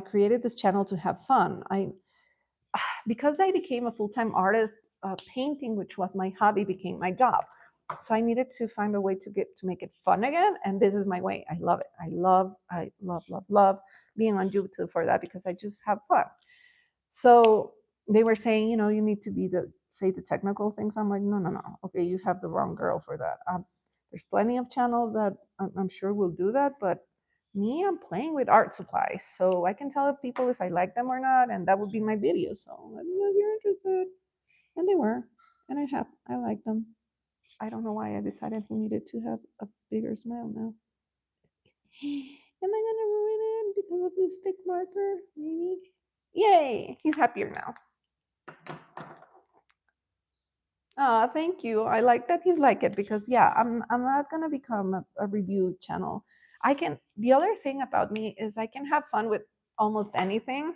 created this channel to have fun. Because I became a full-time artist, painting, which was my hobby, became my job. So I needed to find a way to make it fun again, and this is my way. I love it. I love being on YouTube for that because I just have fun. So they were saying, you need to say the technical things. I'm like, no. Okay, you have the wrong girl for that. There's plenty of channels that I'm sure will do that, but me, I'm playing with art supplies, so I can tell people if I like them or not, and that would be my video. So let me know if you're interested. And they were, and I like them. I don't know why I decided he needed to have a bigger smile now. Am I gonna ruin it because of this stick marker? Maybe. Yay! He's happier now. Oh, thank you. I like that you like it because yeah, I'm not gonna become a review channel. The other thing about me is I can have fun with almost anything.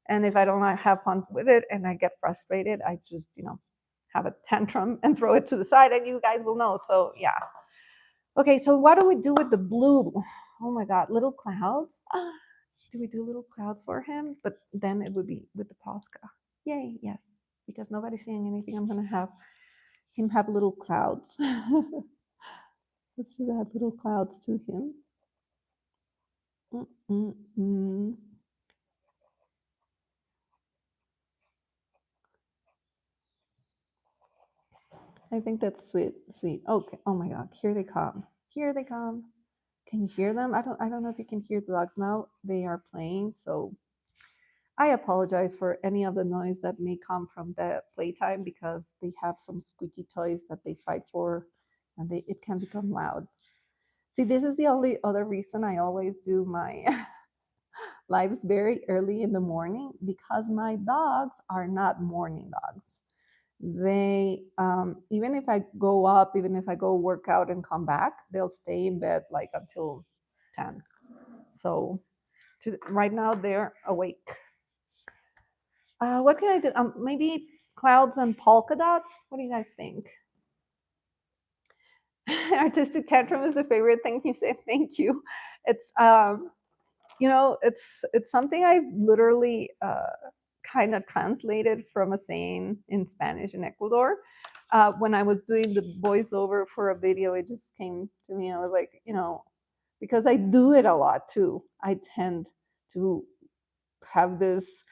And if I don't have fun with it and I get frustrated, I just, have a tantrum and throw it to the side and you guys will know. So yeah. Okay, so what do we do with the blue? Oh my God, little clouds. Do we do little clouds for him? But then it would be with the Posca. Yay, yes. Because nobody's seeing anything, I'm gonna have him have little clouds. Let's just add little clouds to him. Mm-mm-mm. I think that's sweet. Okay. Oh my God. Here they come. Here they come. Can you hear them? I don't know if you can hear the dogs now. They are playing. So I apologize for any of the noise that may come from the playtime because they have some squeaky toys that they fight for and it can become loud. See, this is the only other reason I always do my lives very early in the morning because my dogs are not morning dogs. They even if I go up, even if I go work out and come back, they'll stay in bed like until 10. So right now they're awake. What can I do? Maybe clouds and polka dots. What do you guys think? Artistic tantrum is the favorite thing you say. Thank you. It's it's something I've literally kind of translated from a saying in Spanish in Ecuador. When I was doing the voiceover for a video, it just came to me. I was like, because I do it a lot too. I tend to have this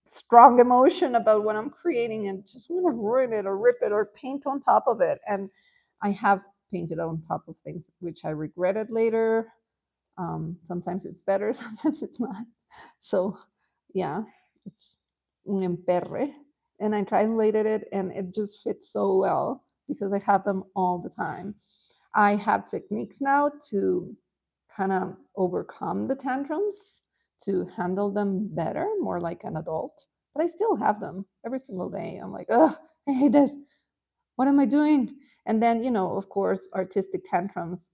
strong emotion about what I'm creating and just want to ruin it or rip it or paint on top of it. And I have painted on top of things which I regretted later. Sometimes it's better, sometimes it's not. So, yeah, it's un emperre. And I translated it and it just fits so well because I have them all the time. I have techniques now to kind of overcome the tantrums, to handle them better, more like an adult. But I still have them every single day. I'm like, oh, I hate this. What am I doing? And then, of course, artistic tantrums.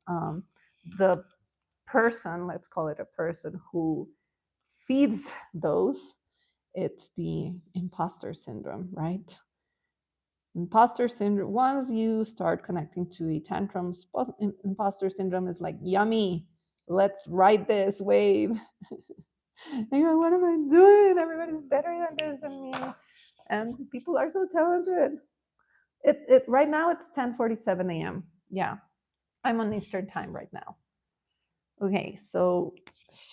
The person, let's call it a person who feeds those, it's the imposter syndrome, right? Imposter syndrome, once you start connecting to a tantrum, imposter syndrome is like, yummy, let's ride this wave. And you're like, what am I doing? Everybody's better than this than me. And people are so talented. It right now it's 10:47 a.m. Yeah, I'm on Eastern time right now. Okay, so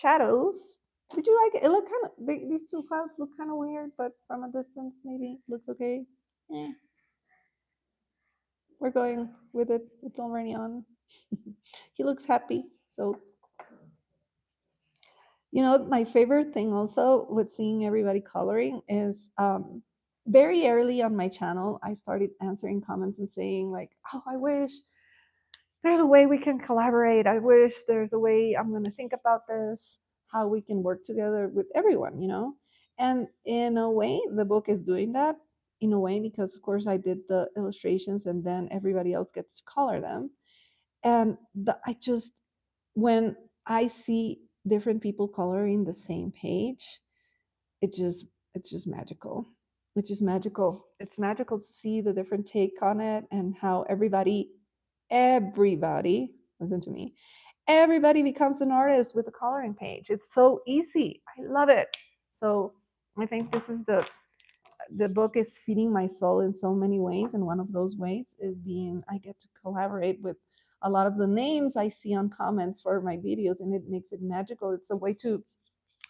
shadows. Did you like it? It looked kind of, these two clouds look kind of weird, but from a distance, maybe it looks okay. Eh, we're going with it. It's already on. He looks happy. So, my favorite thing also with seeing everybody coloring is very early on my channel, I started answering comments and saying, like, oh, I wish there's a way we can collaborate. I wish there's a way I'm going to think about this, how we can work together with everyone. And in a way, the book is doing that in a way because, of course, I did the illustrations and then everybody else gets to color them. And when I see different people coloring the same page, it just it's just magical. It's just magical. It's magical to see the different take on it and how everybody, listen to me, everybody becomes an artist with a coloring page. It's so easy. I love it. So I think this is the book is feeding my soul in so many ways, and one of those ways is being I get to collaborate with a lot of the names I see on comments for my videos, and it makes it magical. It's a way to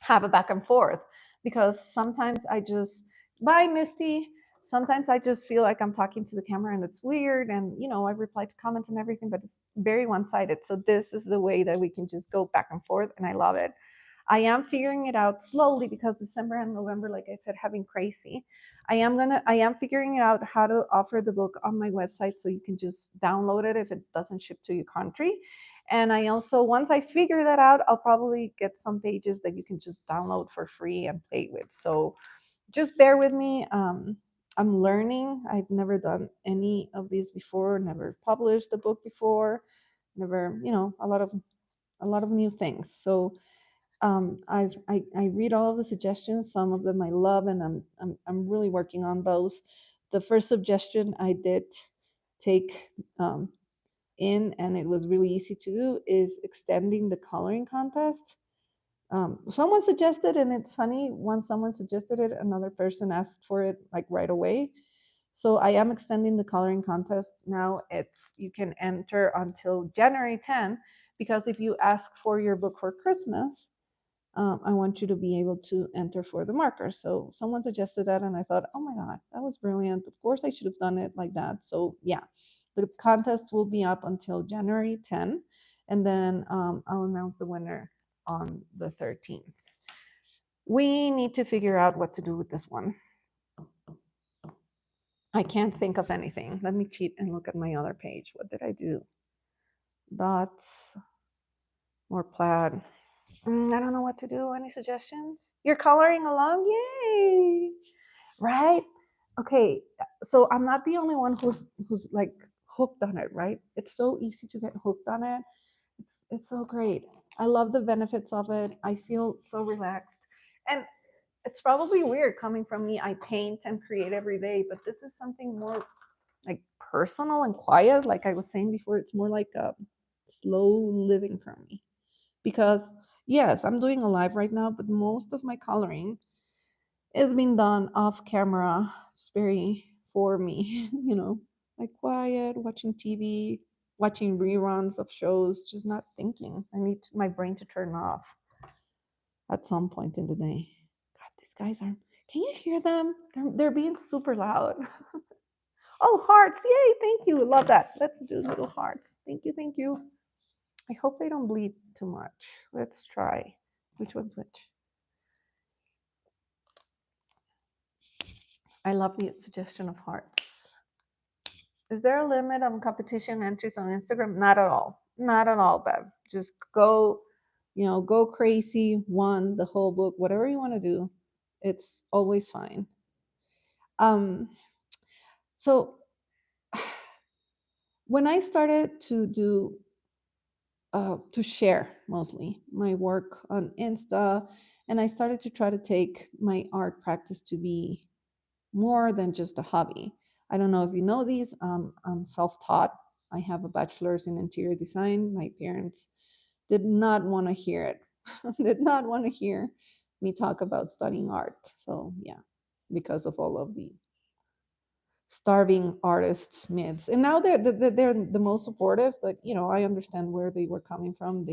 have a back and forth because sometimes I just bye Misty. Sometimes I just feel like I'm talking to the camera and it's weird, and I reply to comments and everything, but it's very one-sided. So this is the way that we can just go back and forth, and I love it. I am figuring it out slowly because December and November, like I said, have been crazy. I am figuring out how to offer the book on my website so you can just download it if it doesn't ship to your country. And I also, once I figure that out, I'll probably get some pages that you can just download for free and play with. So just bear with me. I'm learning. I've never done any of these before, never published a book before, never, a lot of new things. So I read all of the suggestions. Some of them I love, and I'm really working on those. The first suggestion I did take in, and it was really easy to do, is extending the coloring contest. Someone suggested, and it's funny, once someone suggested it, another person asked for it like right away. So I am extending the coloring contest now. You can enter until January 10, because if you ask for your book for Christmas, I want you to be able to enter for the marker. So someone suggested that, and I thought, oh my God, that was brilliant. Of course, I should have done it like that. So yeah, the contest will be up until January 10, and then I'll announce the winner on the 13th. We need to figure out what to do with this one. I can't think of anything. Let me cheat and look at my other page. What did I do? Dots, more plaid. I don't know what to do. Any suggestions? You're coloring along? Yay! Right? Okay, so I'm not the only one who's like hooked on it, right? It's so easy to get hooked on it. It's so great. I love the benefits of it. I feel so relaxed. And it's probably weird coming from me. I paint and create every day, but this is something more like personal and quiet. Like I was saying before, it's more like a slow living for me because Yes, I'm doing a live right now, but most of my coloring is being done off camera. It's very for me, like quiet, watching TV, watching reruns of shows, just not thinking. I need my brain to turn off at some point in the day. God, these guys are. Can you hear them? They're being super loud. Oh, hearts! Yay! Thank you. Love that. Let's do little hearts. Thank you. Thank you. I hope they don't bleed too much. Let's try. Which one's which? I love the suggestion of hearts. Is there a limit on competition entries on Instagram? Not at all. Not at all, Bev. Just go, go crazy, one, the whole book, whatever you want to do. It's always fine. Um, so when I started to share mostly my work on Insta, and I started to try to take my art practice to be more than just a hobby. I don't know if you know these. I'm self taught. I have a bachelor's in interior design. My parents did not want to hear it, did not want to hear me talk about studying art. So, yeah, because of all of the starving artists myths, and now they're the most supportive, but I understand where they were coming from.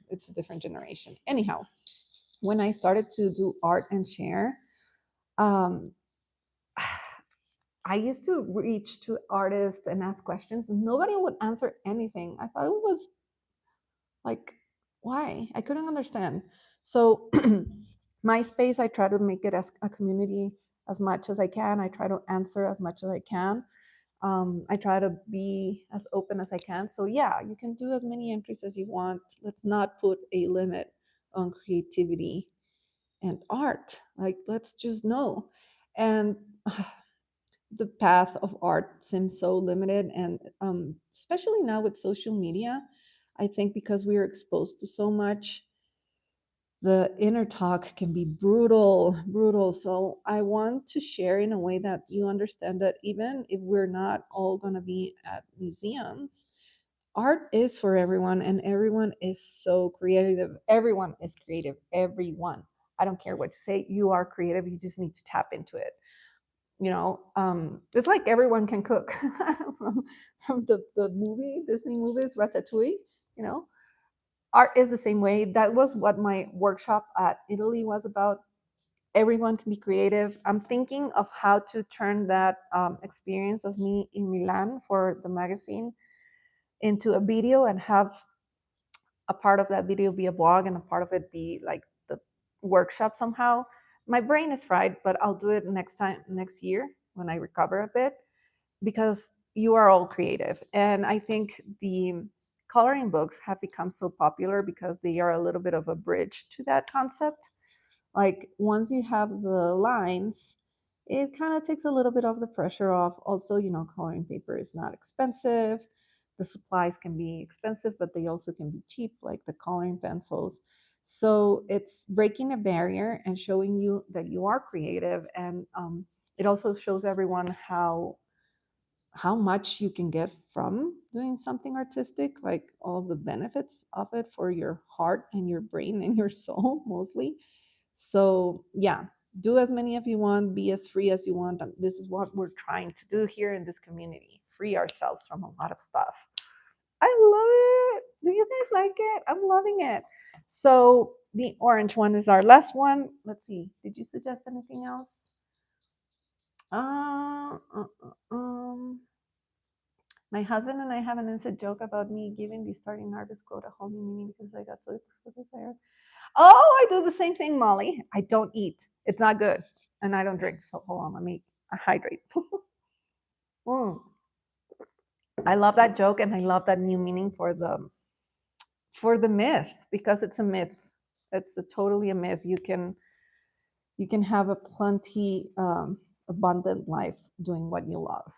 It's a different generation. Anyhow, when I started to do art and share, um I used to reach to artists and ask questions, and nobody would answer anything. I thought it was like, why? I couldn't understand. So MySpace, I try to make it as a community as much as I can. I try to answer as much as I can. I try to be as open as I can. So yeah, you can do as many entries as you want. Let's not put a limit on creativity and art. Like, let's just know. And the path of art seems so limited, and especially now with social media, I think because we are exposed to so much, the inner talk can be brutal. So I want to share in a way that you understand that even if we're not all going to be at museums, art is for everyone, and everyone is so creative. Everyone is creative. Everyone. I don't care what you say, you are creative. You just need to tap into it. It's like everyone can cook. From the movie, Disney movies, Ratatouille. you know Art is the same way. That was what my workshop at Italy was about. Everyone can be creative. I'm thinking of how to turn that experience of me in Milan for the magazine into a video, and have a part of that video be a blog and a part of it be like the workshop somehow. My brain is fried, but I'll do it next year when I recover a bit, because you are all creative. And I think the coloring books have become so popular because they are a little bit of a bridge to that concept. Like, once you have the lines, it kind of takes a little bit of the pressure off. Also, coloring paper is not expensive. The supplies can be expensive, but they also can be cheap, like the coloring pencils. So it's breaking a barrier and showing you that you are creative. And it also shows everyone how much you can get from doing something artistic, like all the benefits of it for your heart and your brain and your soul mostly. So yeah, do as many of you want, be as free as you want. And this is what we're trying to do here in this community, free ourselves from a lot of stuff. I love it. Do you guys like it? I'm loving it. So the orange one is our last one. Let's see, did you suggest anything else? uh, uh, uh, um My husband and I have an inside joke about me giving the starting artist quote a whole new meaning because I got so excited. Oh, I do the same thing, Molly. I don't eat. It's not good. And I don't drink. So hold on, let me hydrate. Mm. I love that joke, and I love that new meaning for the myth, because it's a myth. It's totally a myth. You can have a plenty abundant life doing what you love.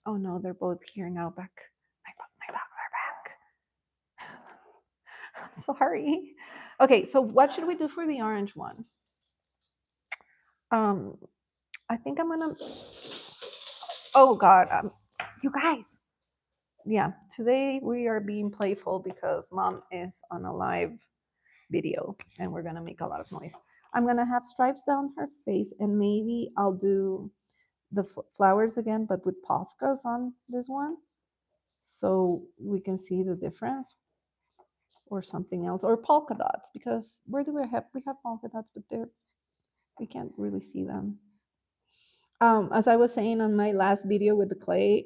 Oh no, they're both here now. Back. My dogs are back. I'm sorry. Okay, so what should we do for the orange one? Um, I think I'm gonna. Oh God, you guys. Yeah, today we are being playful because mom is on a live video, and we're gonna make a lot of noise. I'm gonna have stripes down her face, and maybe I'll do the flowers again, but with polkas on this one, so we can see the difference, or something else, or polka dots, because where do we have polka dots, but they're we can't really see them. As I was saying on my last video with the clay,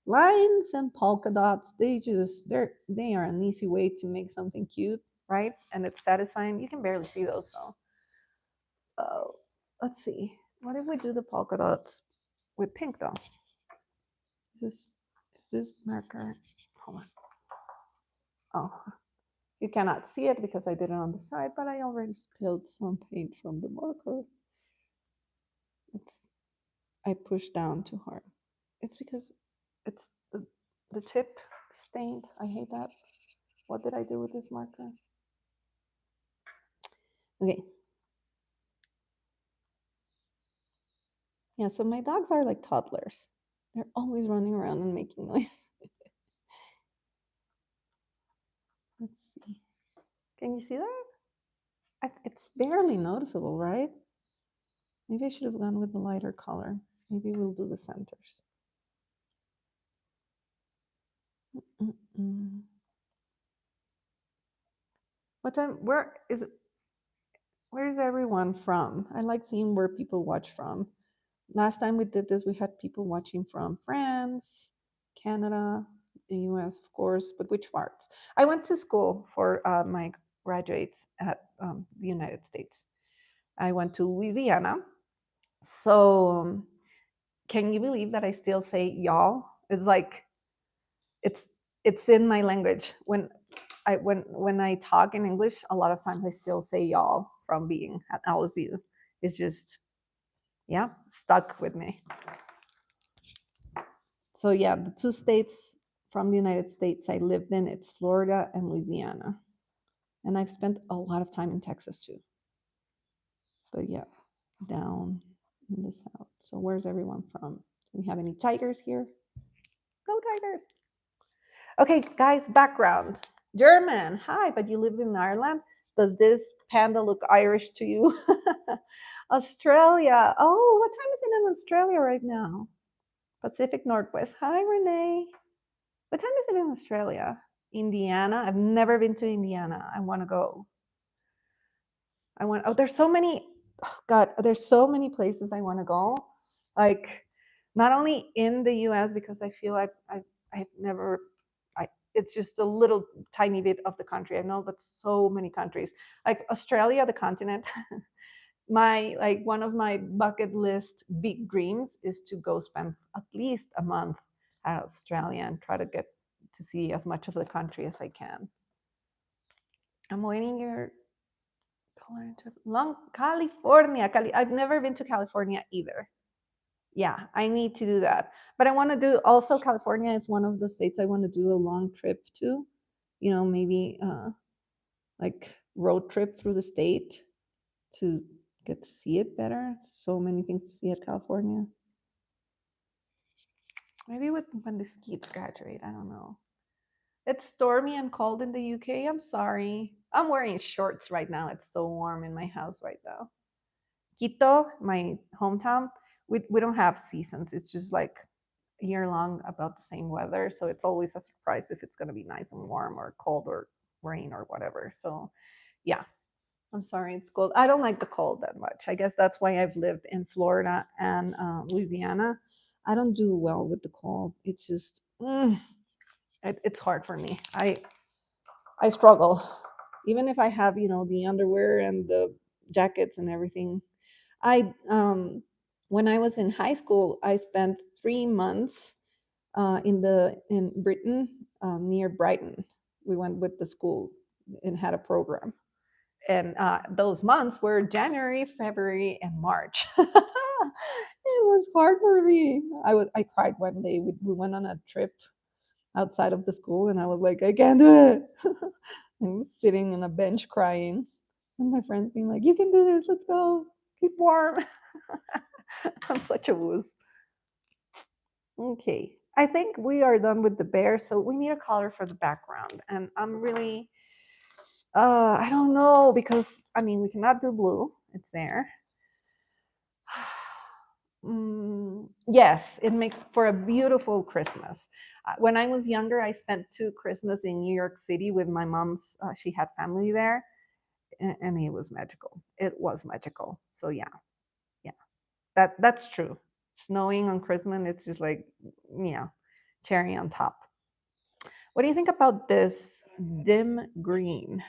lines and polka dots, they are an easy way to make something cute, right? And it's satisfying. You can barely see those, so uh, let's see. What if we do the polka dots with pink though? Is this marker? Hold on. Oh, you cannot see it because I did it on the side, but I already spilled some paint from the marker. I pushed down too hard. It's because it's the tip stained. I hate that. What did I do with this marker? Okay. Yeah, so my dogs are like toddlers. They're always running around and making noise. Let's see. Can you see that? It's barely noticeable, right? Maybe I should have gone with the lighter color. Maybe we'll do the centers. Mm-mm. What time? Where is everyone from? I like seeing where people watch from. Last time we did this, we had people watching from France, Canada, the US, of course, but which parts? I went to school for my graduates at the United States. I went to Louisiana. So, can you believe that I still say y'all? It's like it's it's in my language. When I talk in English, a lot of times I still say y'all from being at LSU. It's just, yeah, stuck with me. So yeah, the two states from the United States I lived in, it's Florida and Louisiana. And I've spent a lot of time in Texas too. But yeah, down in the south. So where's everyone from? Do we have any tigers here? Go Tigers. Okay, guys, background. German. Hi, but you live in Ireland? Does this panda look Irish to you? Australia. Oh, what time is it in Australia right now? Pacific Northwest. Hi, Renee. What time is it in Australia? Indiana. I've never been to Indiana. I want to go. Oh, there's so many. Oh God, there's so many places I want to go. Like, not only in the US, because I feel like I've never, it's just a little tiny bit of the country. I know, but so many countries. Like Australia, the continent. One of my bucket list big dreams is to go spend at least a month at Australia and try to get to see as much of the country as I can. I'm waiting your long California. I've never been to California either. Yeah, I need to do that. But I want to do also California is one of the states I want to do a long trip to. Maybe like road trip through the state to get to see it better. So many things to see at California. Maybe when the kids graduate, I don't know. It's stormy and cold in the UK. I'm sorry. I'm wearing shorts right now. It's so warm in my house right now. Quito, my hometown, we don't have seasons. It's just like year long about the same weather. So it's always a surprise if it's going to be nice and warm or cold or rain or whatever. So yeah, I'm sorry, it's cold. I don't like the cold that much. I guess that's why I've lived in Florida and Louisiana. I don't do well with the cold. It's just, it's hard for me. I struggle. Even if I have, the underwear and the jackets and everything. I When I was in high school, I spent 3 months in Britain, near Brighton. We went with the school and had a program, and those months were January, February, and March. It was hard for me. I cried one day. We went on a trip outside of the school, and I was like, I can't do it. I'm sitting on a bench crying, and my friends being like, "You can do this. Let's go. Keep warm." I'm such a wuss. Okay, I think we are done with the bear, so we need a color for the background, and I'm really I don't know because I mean we cannot do blue. It's there. Yes, it makes for a beautiful Christmas. When I was younger, I spent two Christmas in New York City with my mom's. She had family there, and it was magical. It was magical. So yeah, yeah, that's true. Snowing on Christmas, it's just like yeah, cherry on top. What do you think about this dim green?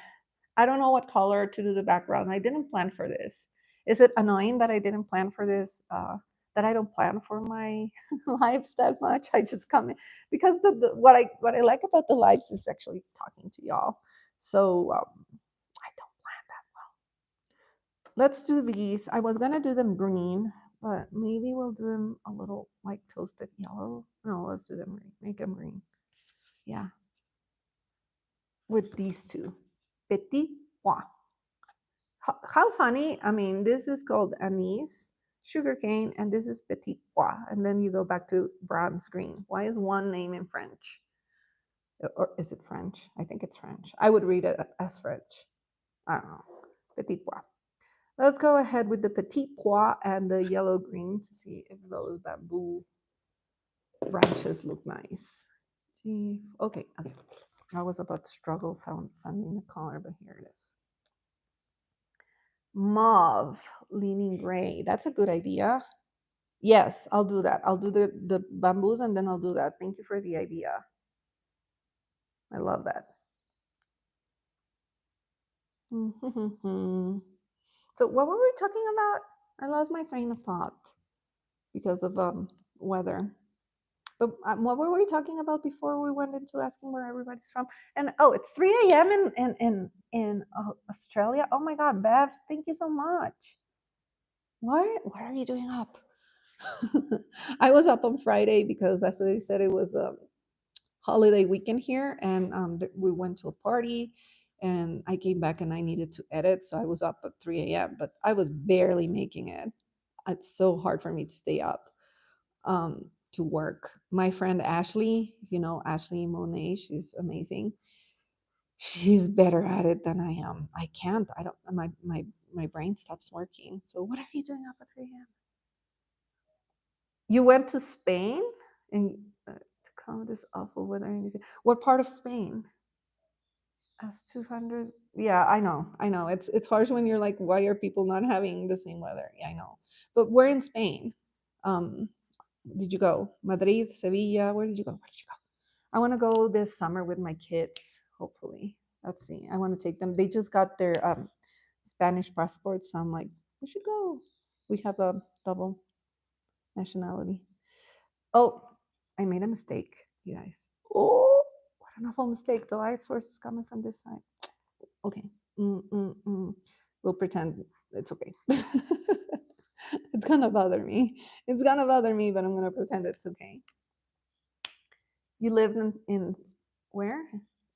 I don't know what color to do the background. I didn't plan for this. Is it annoying that I didn't plan for this? That I don't plan for my lives that much. I just come in because what I like about the lives is actually talking to y'all. So I don't plan that. Let's do these. I was gonna do them green, but maybe we'll do them a little like toasted yellow. No, let's do them green. Make them green. Yeah, with these two. Petit pois. How funny. I mean, this is called anise, sugarcane, and this is petit pois. And then you go back to bronze green. Why is one name in French? Or is it French? I think it's French. I would read it as French. I don't know. Petit pois. Let's go ahead with the petit pois and the yellow green to see if those bamboo branches look nice. Okay, okay. I was about to struggle finding the color, but here it is. Mauve leaning gray. That's a good idea. Yes, I'll do that. I'll do the bamboos and then I'll do that. Thank you for the idea. I love that. So what were we talking about? I lost my train of thought because of weather. But what were we talking about before we went into asking where everybody's from? And oh, it's 3 a.m. in Australia. Oh my God, Bev, thank you so much. What are you doing up? I was up on Friday because, as I said, it was a holiday weekend here, and we went to a party, and I came back and I needed to edit, so I was up at 3 a.m. But I was barely making it. It's so hard for me to stay up to work. My friend Ashley, you know Ashley Monet, she's amazing. She's better at it than I am. I can't. I don't. My brain stops working. So what are you doing up at 3 a.m.? You went to Spain and to calm this awful weather. What part of Spain? S 200. Yeah, I know. I know. It's harsh when you're like, why are people not having the same weather? Yeah, I know. But we're in Spain. Um, did you go? Madrid, Sevilla. Where did you go? Where did you go? I want to go this summer with my kids. Hopefully, let's see. I want to take them. They just got their Spanish passports, so I'm like, we should go. We have a double nationality. Oh, I made a mistake, you guys. Oh, what an awful mistake. The light source is coming from this side. Okay. Mm. We'll pretend it's okay. It's gonna bother me. It's gonna bother me, but I'm gonna pretend it's okay. You live in where?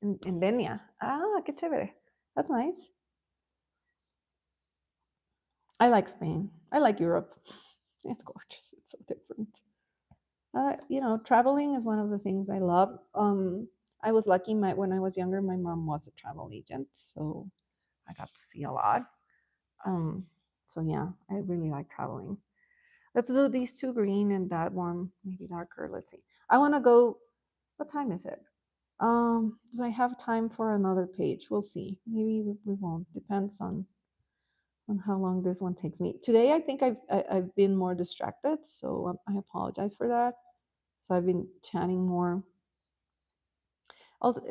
In Denia. Ah, qué chévere. That's nice. I like Spain. I like Europe. It's gorgeous. It's so different. Traveling is one of the things I love. I was lucky. When I was younger, my mom was a travel agent, so I got to see a lot. Um, so yeah, I really like traveling. Let's do these two green and that one maybe darker. Let's see. I want to go. What time is it? Do I have time for another page? We'll see. Maybe we won't. Depends on how long this one takes me. Today, I think I've been more distracted, so I apologize for that. So I've been chatting more. Also,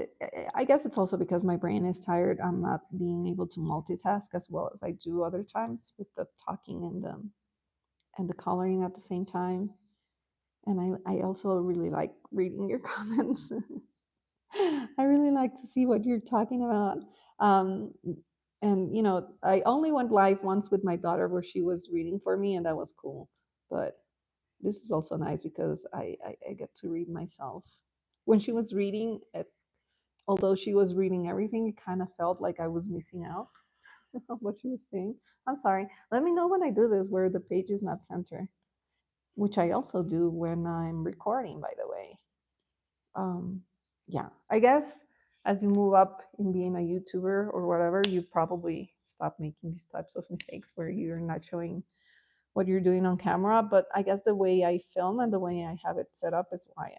I guess it's also because my brain is tired. I'm not being able to multitask as well as I do other times with the talking and the coloring at the same time. And I also really like reading your comments. I really like to see what you're talking about. Um, and I only went live once with my daughter where she was reading for me, and that was cool. But this is also nice because I get to read myself. When she was reading, although she was reading everything, it kind of felt like I was missing out on what she was saying. I'm sorry. Let me know when I do this where the page is not centered, which I also do when I'm recording, by the way. um yeah, as you move up in being a YouTuber or whatever, you probably stop making these types of mistakes where you're not showing what you're doing on camera. But I guess the way I film and the way I have it set up is why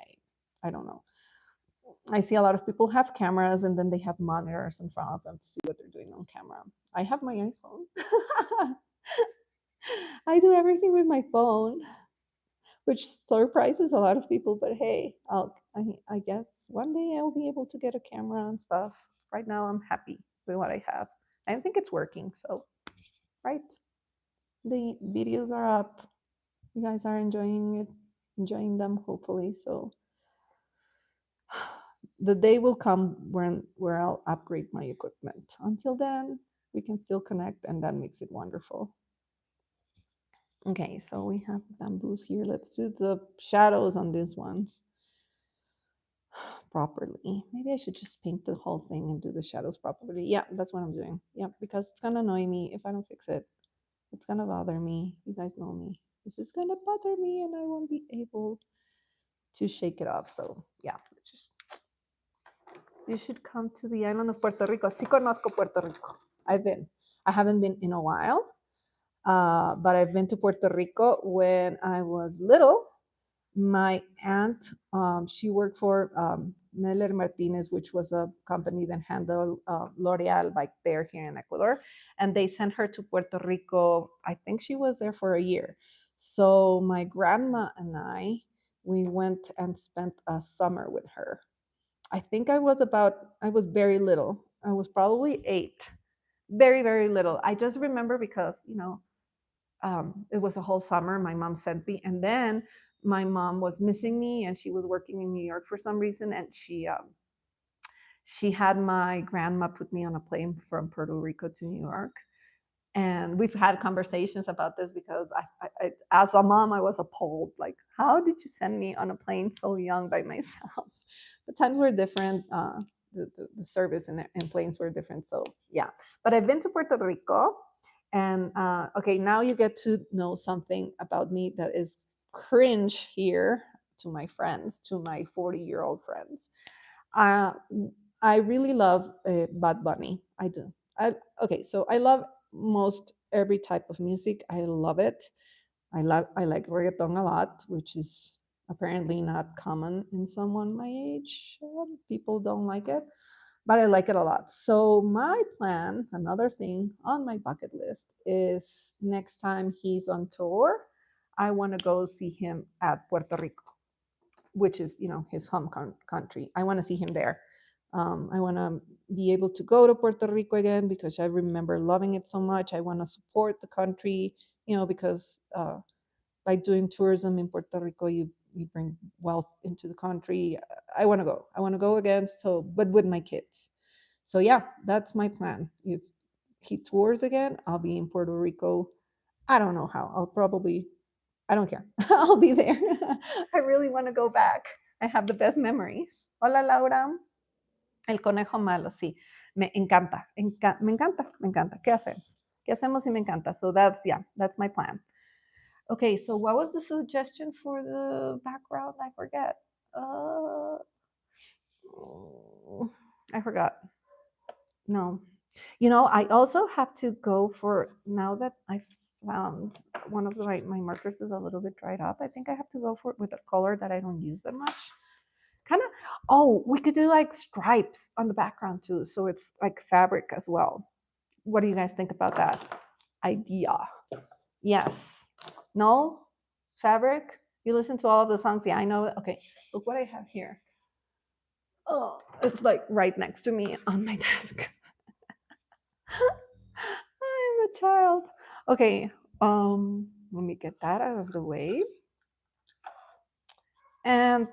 I don't know. I see a lot of people have cameras and then they have monitors in front of them to see what they're doing on camera. I have my iPhone. I do everything with my phone, which surprises a lot of people. But hey, I guess one day I'll be able to get a camera and stuff. Right now, I'm happy with what I have. I think it's working. So, right, the videos are up. You guys are enjoying it, enjoying them, hopefully. So, the day will come when where I'll upgrade my equipment. Until then, we can still connect, and that makes it wonderful. Okay, so we have bamboos here. Let's do the shadows on these ones properly. Maybe I should just paint the whole thing and do the shadows properly. Yeah, that's what I'm doing. Yeah, because it's gonna annoy me if I don't fix it. It's gonna bother me. You guys know me. This is gonna bother me and I won't be able to shake it off. So yeah, let's just you should come to the island of Puerto Rico. Sí conozco Puerto Rico. I've been. I haven't been in a while, but I've been to Puerto Rico when I was little. My aunt, she worked for Meller Martinez, which was a company that handled L'Oreal back there here in Ecuador. And they sent her to Puerto Rico. I think she was there for a year. So my grandma and we went and spent a summer with her. I was very little. I was probably 8, very, very little. I just remember because, it was a whole summer. My mom sent me, and then my mom was missing me, and she was working in New York for some reason, and she had my grandma put me on a plane from Puerto Rico to New York. And we've had conversations about this because as a mom, I was appalled. Like, how did you send me on a plane so young by myself? The times were different. The service in planes were different. So yeah, but I've been to Puerto Rico, and okay, now you get to know something about me that is cringe here to my friends, to my 40-year-old friends. Uh, I really love Bad Bunny. I do. Okay, so I love most every type of music. I love it. I like reggaeton a lot, which is apparently not common in someone my age. People don't like it, but I like it a lot. So my plan, another thing on my bucket list, is next time he's on tour, I want to go see him at Puerto Rico, which is his home country. I want to see him there. I want to be able to go to Puerto Rico again because I remember loving it so much. I want to support the country, because by doing tourism in Puerto Rico, you bring wealth into the country. I want to go. I want to go again. So, but with my kids. So yeah, that's my plan. If he tours again, I'll be in Puerto Rico. I don't know how. I don't care. I'll be there. I really want to go back. I have the best memories. Hola, Laura. El conejo malo, sí. Me encanta. Me encanta. Me encanta. ¿Qué hacemos? ¿Qué hacemos si me encanta? So that's my plan. Okay, so what was the suggestion for the background? I forget. Uh, I forgot. No. I also have to go for now that I found one of my markers is a little bit dried up. I think I have to go for it with a color that I don't use that much. Kind of, oh, we could do like stripes on the background too. So it's like fabric as well. What do you guys think about that idea? Yes. No? Fabric? You listen to all of the songs? Yeah, I know. Okay, look what I have here. Oh, it's like right next to me on my desk. I'm a child. Okay, let me get that out of the way. And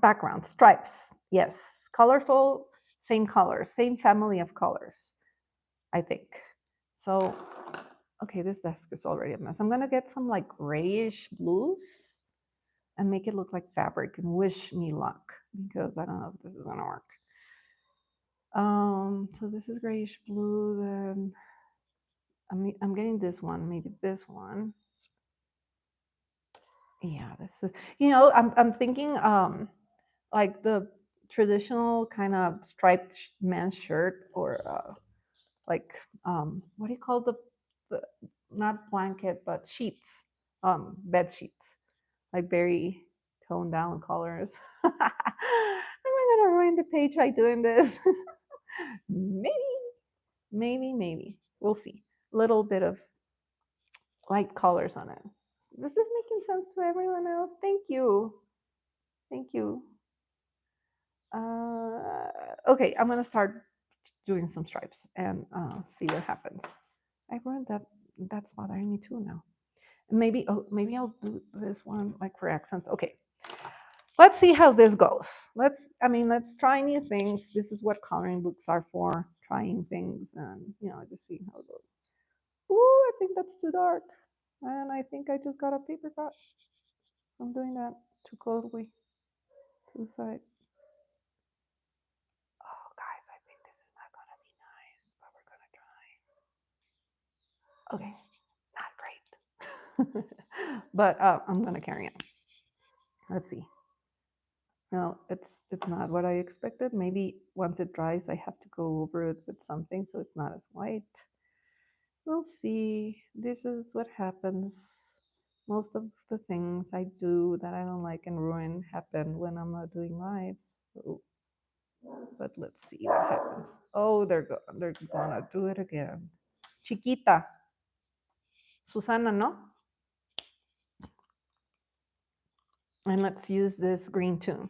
background, stripes. Yes, colorful, same colors, same family of colors, I think. So, okay, this desk is already a mess. I'm gonna get some like grayish blues and make it look like fabric and wish me luck because I don't know if this is gonna work. So this is grayish blue, then I'm getting this one, maybe this one. Yeah, this is I'm thinking like traditional kind of striped men's shirt, or like what do you call the not blanket but sheets, bed sheets, like very toned down colors. Am I gonna ruin the page by doing this? Maybe, maybe. We'll see. Little bit of light colors on it. Is this making sense to everyone else? Thank you. Thank you. Okay, I'm gonna start doing some stripes and see what happens. I ruined that. That's bothering me too now. Maybe, oh, maybe I'll do this one like for accents. Okay, let's see how this goes. Let's try new things. This is what coloring books are for, trying things, and just see how it goes. Ooh, I think that's too dark, and I think I just got a paper cut from doing that too closely to the side. Oh, guys, I think this is not gonna be nice, but we're gonna try. Okay, not great, but I'm gonna carry on. Let's see. No, it's not what I expected. Maybe once it dries, I have to go over it with something so it's not as white. We'll see. This is what happens. Most of the things I do that I don't like and ruin happen when I'm not doing lives. So, but let's see what happens. Oh, they're gonna do it again. Chiquita. Susana, no? And let's use this green too.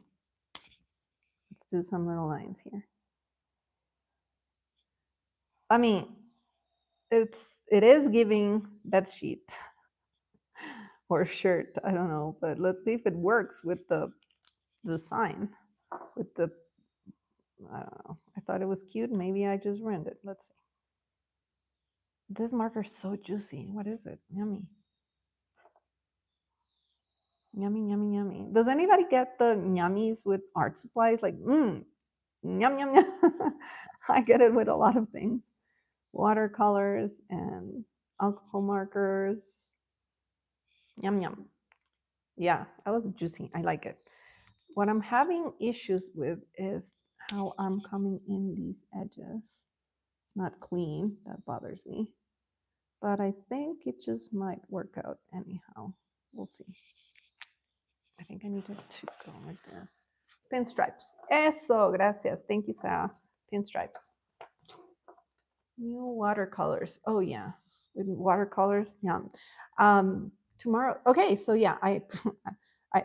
Let's do some little lines here. I mean, it is giving bed sheet or shirt. I don't know, but let's see if it works with the sign. With the I don't know. I thought it was cute. Maybe I just ruined it. Let's see. This marker is so juicy. What is it? Yummy. Yummy, yummy, yummy. Does anybody get the yummies with art supplies? Like, yum, yum, yum. I get it with a lot of things. Watercolors and alcohol markers. Yum, yum. Yeah, that was juicy. I like it. What I'm having issues with is how I'm coming in these edges. It's not clean. That bothers me. But I think it just might work out anyhow. We'll see. I think I need to go like this. Pinstripes. Eso, gracias. Thank you, Sarah. Pinstripes. New watercolors. Oh, yeah. With watercolors. Yeah. Tomorrow. Okay, so yeah,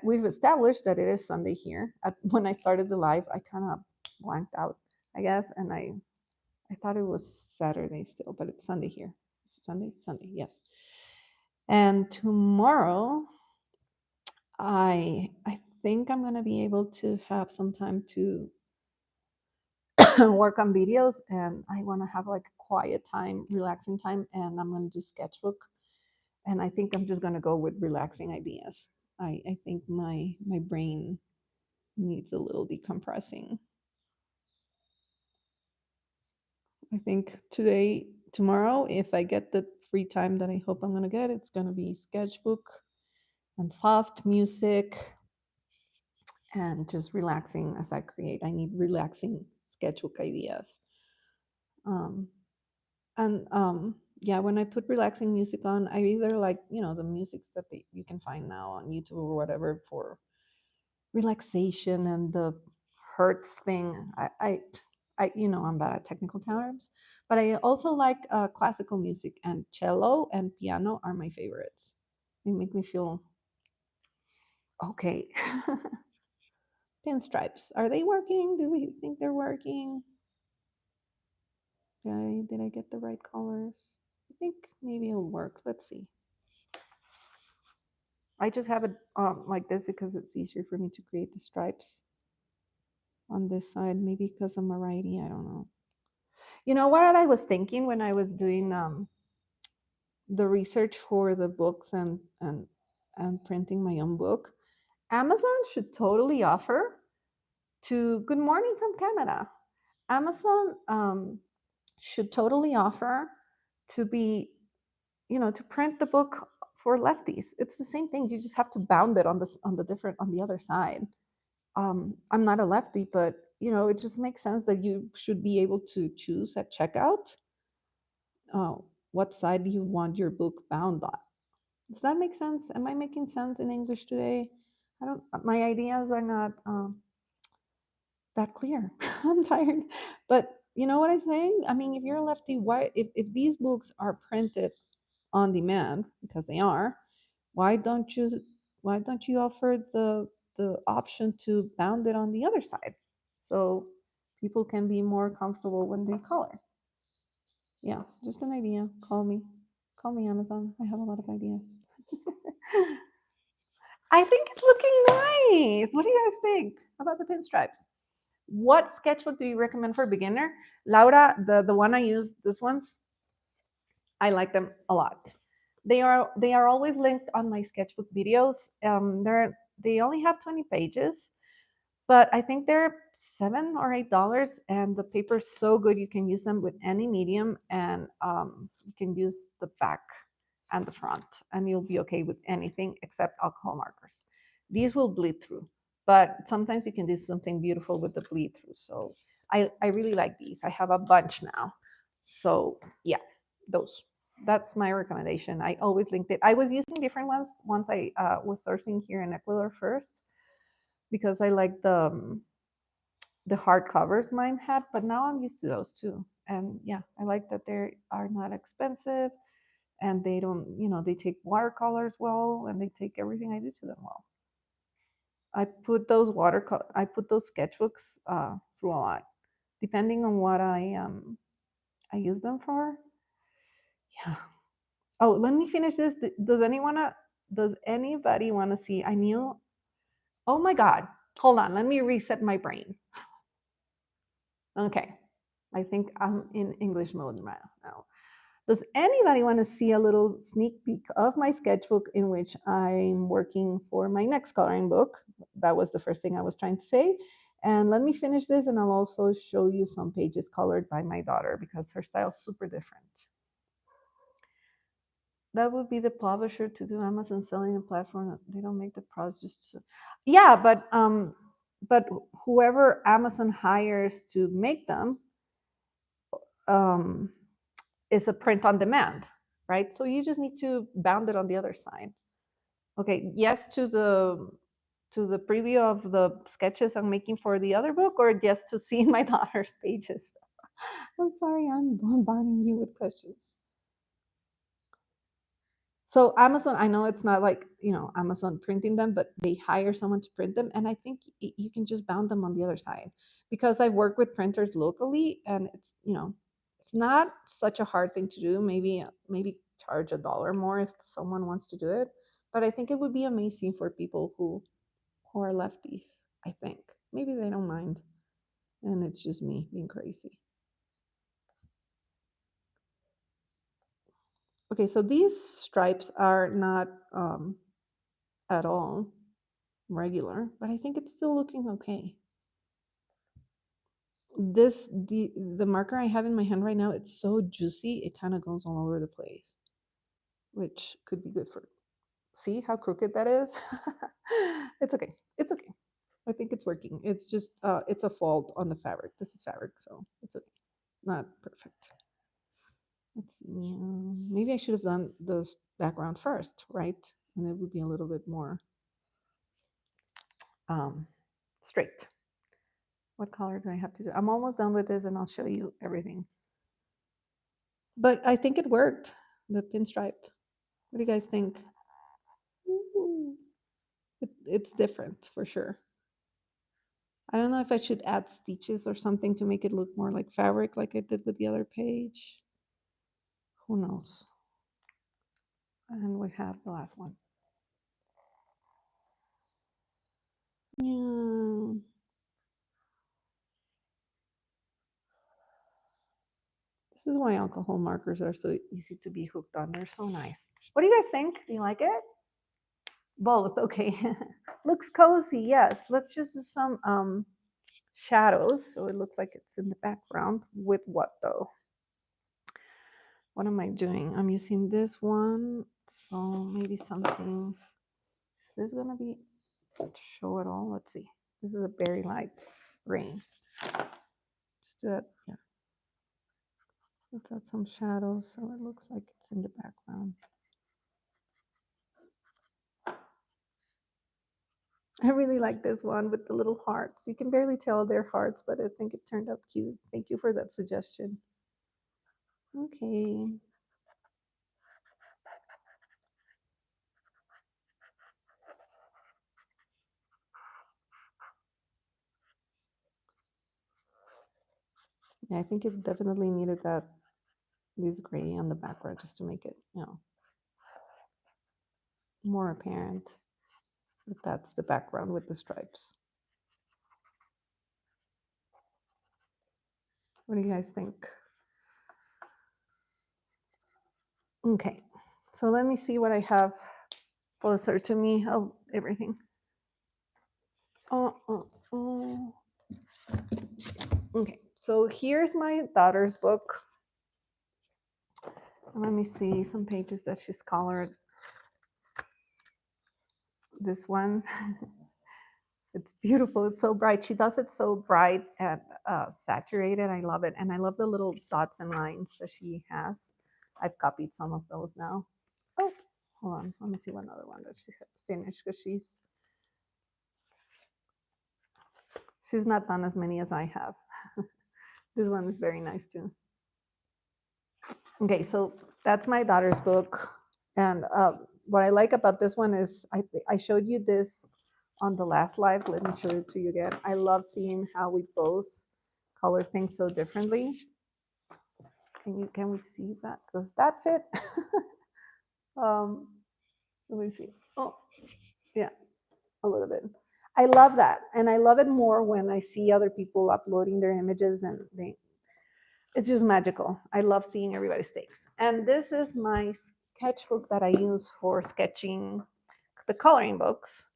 we've established that it is Sunday here. When I started the live, I kind of blanked out, I guess, and I thought it was Saturday still, but it's Sunday here. Is it Sunday? Sunday, yes. And tomorrow, I think I'm gonna be able to have some time to work on videos, and I want to have like quiet time, relaxing time, and I'm gonna do sketchbook. And I think I'm just gonna go with relaxing ideas. I think my brain needs a little decompressing. I think tomorrow, if I get the free time that I hope I'm gonna get, it's gonna be sketchbook and soft music and just relaxing as I create. I need relaxing sketchbook ideas. Um, and yeah, when I put relaxing music on, I either like the musics that you can find now on YouTube or whatever for relaxation and the Hertz thing. I'm bad at technical terms, but I also like classical music, and cello and piano are my favorites. They make me feel okay. Pinstripes, are they working? Do we think they're working? Did I get the right colors? I think maybe it'll work. Let's see. I just have it like this because it's easier for me to create the stripes on this side. Maybe because I'm a righty, I don't know. You know what I was thinking when I was doing the research for the books and printing my own book? Amazon should totally offer to Good morning from Canada. Amazon should totally offer to be, to print the book for lefties. It's the same thing. You just have to bound it on the different on the other side. I'm not a lefty, but it just makes sense that you should be able to choose at checkout uh, what side you want your book bound on. Does that make sense? Am I making sense in English today? I don't. My ideas are not that clear. I'm tired, but you know what I'm saying. I mean, if you're a lefty, why? If these books are printed on demand, because they are, why don't you why don't you offer the option to bound it on the other side, so people can be more comfortable when they color? Yeah, just an idea. Call me Amazon. I have a lot of ideas. I think it's looking nice. What do you guys think about the pinstripes? What sketchbook do you recommend for a beginner? Laura, the one I use, this one's, I like them a lot. They are always linked on my sketchbook videos. They only have 20 pages, but I think they're $7 or $8, and the paper is so good. You can use them with any medium, and you can use the back and the front, and you'll be okay with anything except alcohol markers. These will bleed through, but sometimes you can do something beautiful with the bleed through. So I really like these. I have a bunch now. So yeah, those. That's my recommendation. I always linked it. I was using different ones once I was sourcing here in Ecuador first, because I like the hard covers mine had, but now I'm used to those too. And yeah, I like that they are not expensive, and they don't, they take watercolors well, and they take everything I do to them well. I put those sketchbooks through a lot, depending on what I use them for. Yeah. Oh, let me finish this. Does anybody want to see? I knew. Oh my God. Hold on. Let me reset my brain. Okay. I think I'm in English mode right now. Does anybody want to see a little sneak peek of my sketchbook in which I'm working for my next coloring book? That was the first thing I was trying to say. And let me finish this, and I'll also show you some pages colored by my daughter, because her style is super different. That would be the publisher to do Amazon selling a platform. They don't make the products just yeah, but whoever Amazon hires to make them um, is a print on demand, right? So you just need to bound it on the other side. Okay, yes to the preview of the sketches I'm making for the other book, or yes to see my daughter's pages? I'm sorry, I'm bombarding you with questions. So Amazon, I know it's not like, Amazon printing them, but they hire someone to print them. And I think you can just bound them on the other side, because I've worked with printers locally, and it's not such a hard thing to do. Maybe charge $1 more if someone wants to do it. But I think it would be amazing for people who are lefties, I think. Maybe they don't mind. And it's just me being crazy. Okay, so these stripes are not at all regular, but I think it's still looking okay. The marker I have in my hand right now, it's so juicy, it kind of goes all over the place, which could be good for. See how crooked that is? It's okay. It's okay. I think it's working. It's just it's a fault on the fabric. This is fabric, so it's okay. Not perfect. Let's see. Maybe I should have done the background first, right? And it would be a little bit more um, straight. What color do I have to do? I'm almost done with this, and I'll show you everything. But I think it worked, the pinstripe. What do you guys think? Ooh, it's different for sure. I don't know if I should add stitches or something to make it look more like fabric, like I did with the other page. Who knows? And we have the last one. Yeah. This is why alcohol markers are so easy to be hooked on. They're so nice. What do you guys think? Do you like it? Both. Okay. Looks cozy. Yes. Let's just do some shadows, so it looks like it's in the background. With what though? What am I doing? I'm using this one, so maybe something. Is this gonna be show it all? Let's see. This is a very light green. Just do it. Yeah. Let's add some shadows so it looks like it's in the background. I really like this one with the little hearts. You can barely tell they're hearts, but I think it turned out cute. Thank you for that suggestion. Okay. Yeah, I think it definitely needed that this gray on the background just to make it, more apparent that that's the background with the stripes. What do you guys think? Okay, so let me see what I have closer to me. Oh, everything. Oh. Okay, so here's my daughter's book. Let me see some pages that she's colored. This one, it's beautiful. It's so bright. She does it so bright and saturated. I love it. And I love the little dots and lines that she has. I've copied some of those now. Oh, hold on. Let me see one other one that she has finished because she's not done as many as I have. This one is very nice too. Okay, so that's my daughter's book. And what I like about this one is I showed you this on the last live. Let me show it to you again. I love seeing how we both color things so differently. Can we see that? Does that fit? Let me see. Oh, yeah, a little bit. I love that, and I love it more when I see other people uploading their images, and it's just magical. I love seeing everybody's takes. And this is my sketchbook that I use for sketching the coloring books.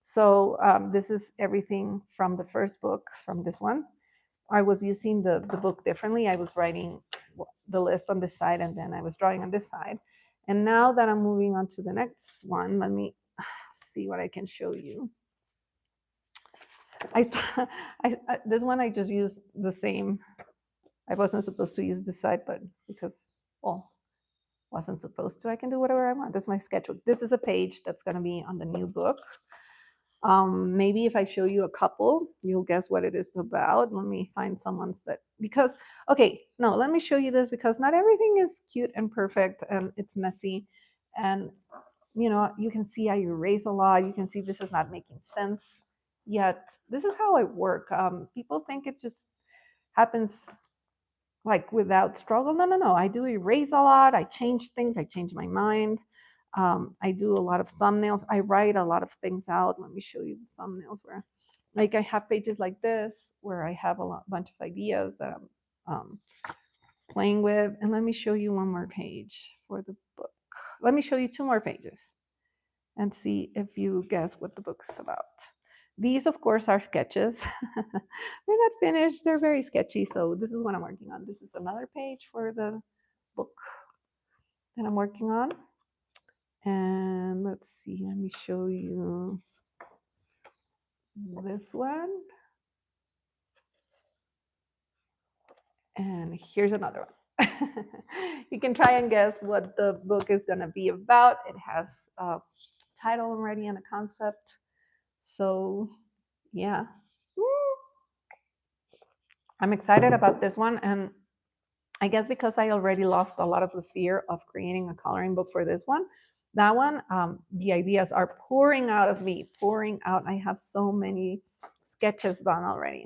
So this is everything from the first book, from this one. I was using the book differently. I was writing the list on this side and then I was drawing on this side. And now that I'm moving on to the next one, let me see what I can show you. This one I just used the same. I wasn't supposed to use this side, but because, well, wasn't supposed to, I can do whatever I want. That's my sketchbook. This is a page that's going to be on the new book. Maybe if I show you a couple, you'll guess what it is about. Let me find someone's that, because, okay, no, let me show you this because not everything is cute and perfect and it's messy. And, you can see I erase a lot. You can see this is not making sense yet. This is how I work. People think it just happens like without struggle. No, no, no. I do erase a lot. I change things. I change my mind. I do a lot of thumbnails. I write a lot of things out. Let me show you the thumbnails where, like, I have pages like this where I have bunch of ideas that I'm playing with. And let me show you one more page for the book. Let me show you two more pages and see if you guess what the book's about. These, of course, are sketches. They're not finished. They're very sketchy. So this is what I'm working on. This is another page for the book that I'm working on. And let's see, let me show you this one. And here's another one. You can try and guess what the book is going to be about. It has a title already and a concept. So, yeah. I'm excited about this one. And I guess because I already lost a lot of the fear of creating a coloring book for this one, that one, the ideas are pouring out of me, pouring out. I have so many sketches done already.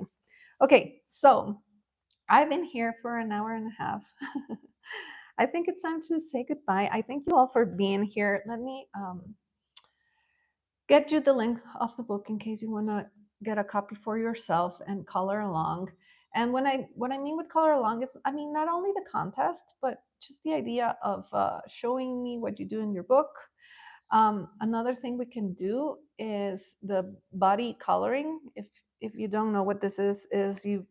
Okay, so I've been here for an hour and a half. I think it's time to say goodbye. I thank you all for being here. Let me get you the link of the book in case you want to get a copy for yourself and color along. And what I mean with color along is, I mean, not only the contest, but just the idea of showing me what you do in your book. Another thing we can do is the body coloring. If you don't know what this is you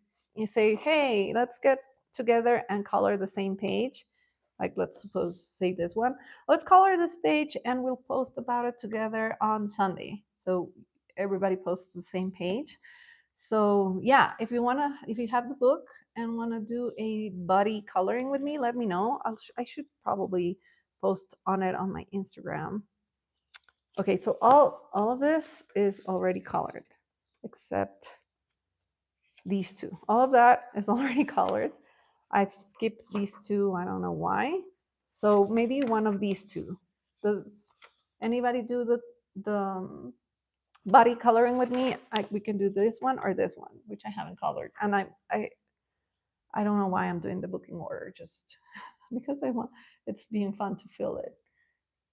say, hey, let's get together and color the same page. Like, let's suppose say this one. Let's color this page and we'll post about it together on Sunday. So everybody posts the same page. So yeah, if you have the book and wanna do a body coloring with me, let me know. I should probably post on it on my Instagram. Okay, so all of this is already colored, except these two. All of that is already colored. I've skipped these two. I don't know why. So maybe one of these two. Does anybody do the body coloring with me? We can do this one or this one, which I haven't colored. And I don't know why I'm doing the booking order, just because I want it's being fun to fill it.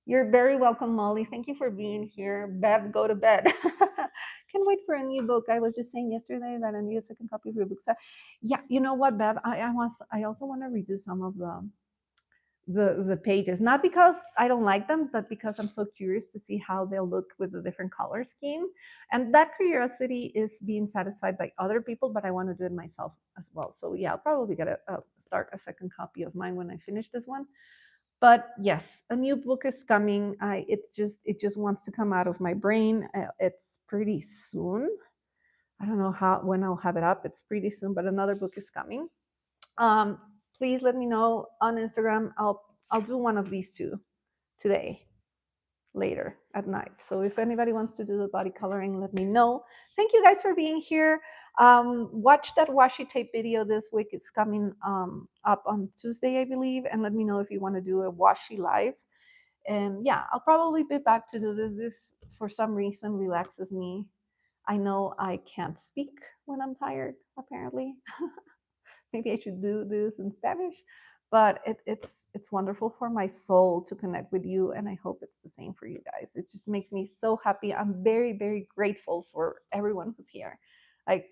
You're very welcome, Molly. Thank you for being here. Bev, go to bed. Can't wait for a new book. I was just saying yesterday that I need a second copy of your book. So, yeah, you know what, Bev? I also want to redo some of the pages, not because I don't like them, but because I'm so curious to see how they'll look with the different color scheme. And that curiosity is being satisfied by other people, but I want to do it myself as well. So yeah, I'll probably get a start a second copy of mine when I finish this one. But yes, a new book is coming. It just wants to come out of my brain. It's pretty soon. I don't know how when I'll have it up. It's pretty soon, but another book is coming. Um, Please let me know on Instagram. I'll do one of these two today later at night. So if anybody wants to do the body coloring, let me know. Thank you guys for being here. Watch that washi tape video this week. It's coming up on Tuesday, I believe. And let me know if you want to do a washi live. And yeah, I'll probably be back to do this. This, for some reason, relaxes me. I know I can't speak when I'm tired, apparently. Maybe I should do this in Spanish, but it's wonderful for my soul to connect with you, and I hope it's the same for you guys. It just makes me so happy. I'm very grateful for everyone who's here. Like,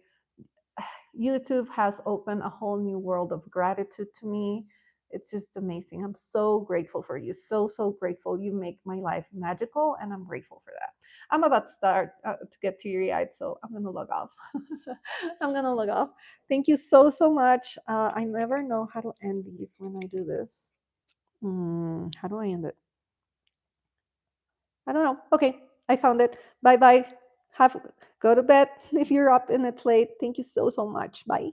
YouTube has opened a whole new world of gratitude to me. It's just amazing. I'm so grateful for you. So grateful. You make my life magical, and I'm grateful for that. I'm about to start to get teary eyed, so I'm going to log off. I'm going to log off. Thank you so much. I never know how to end these when I do this. How do I end it? I don't know. Okay, I found it. Bye bye. Have Go to bed if you're up and it's late. Thank you so much. Bye.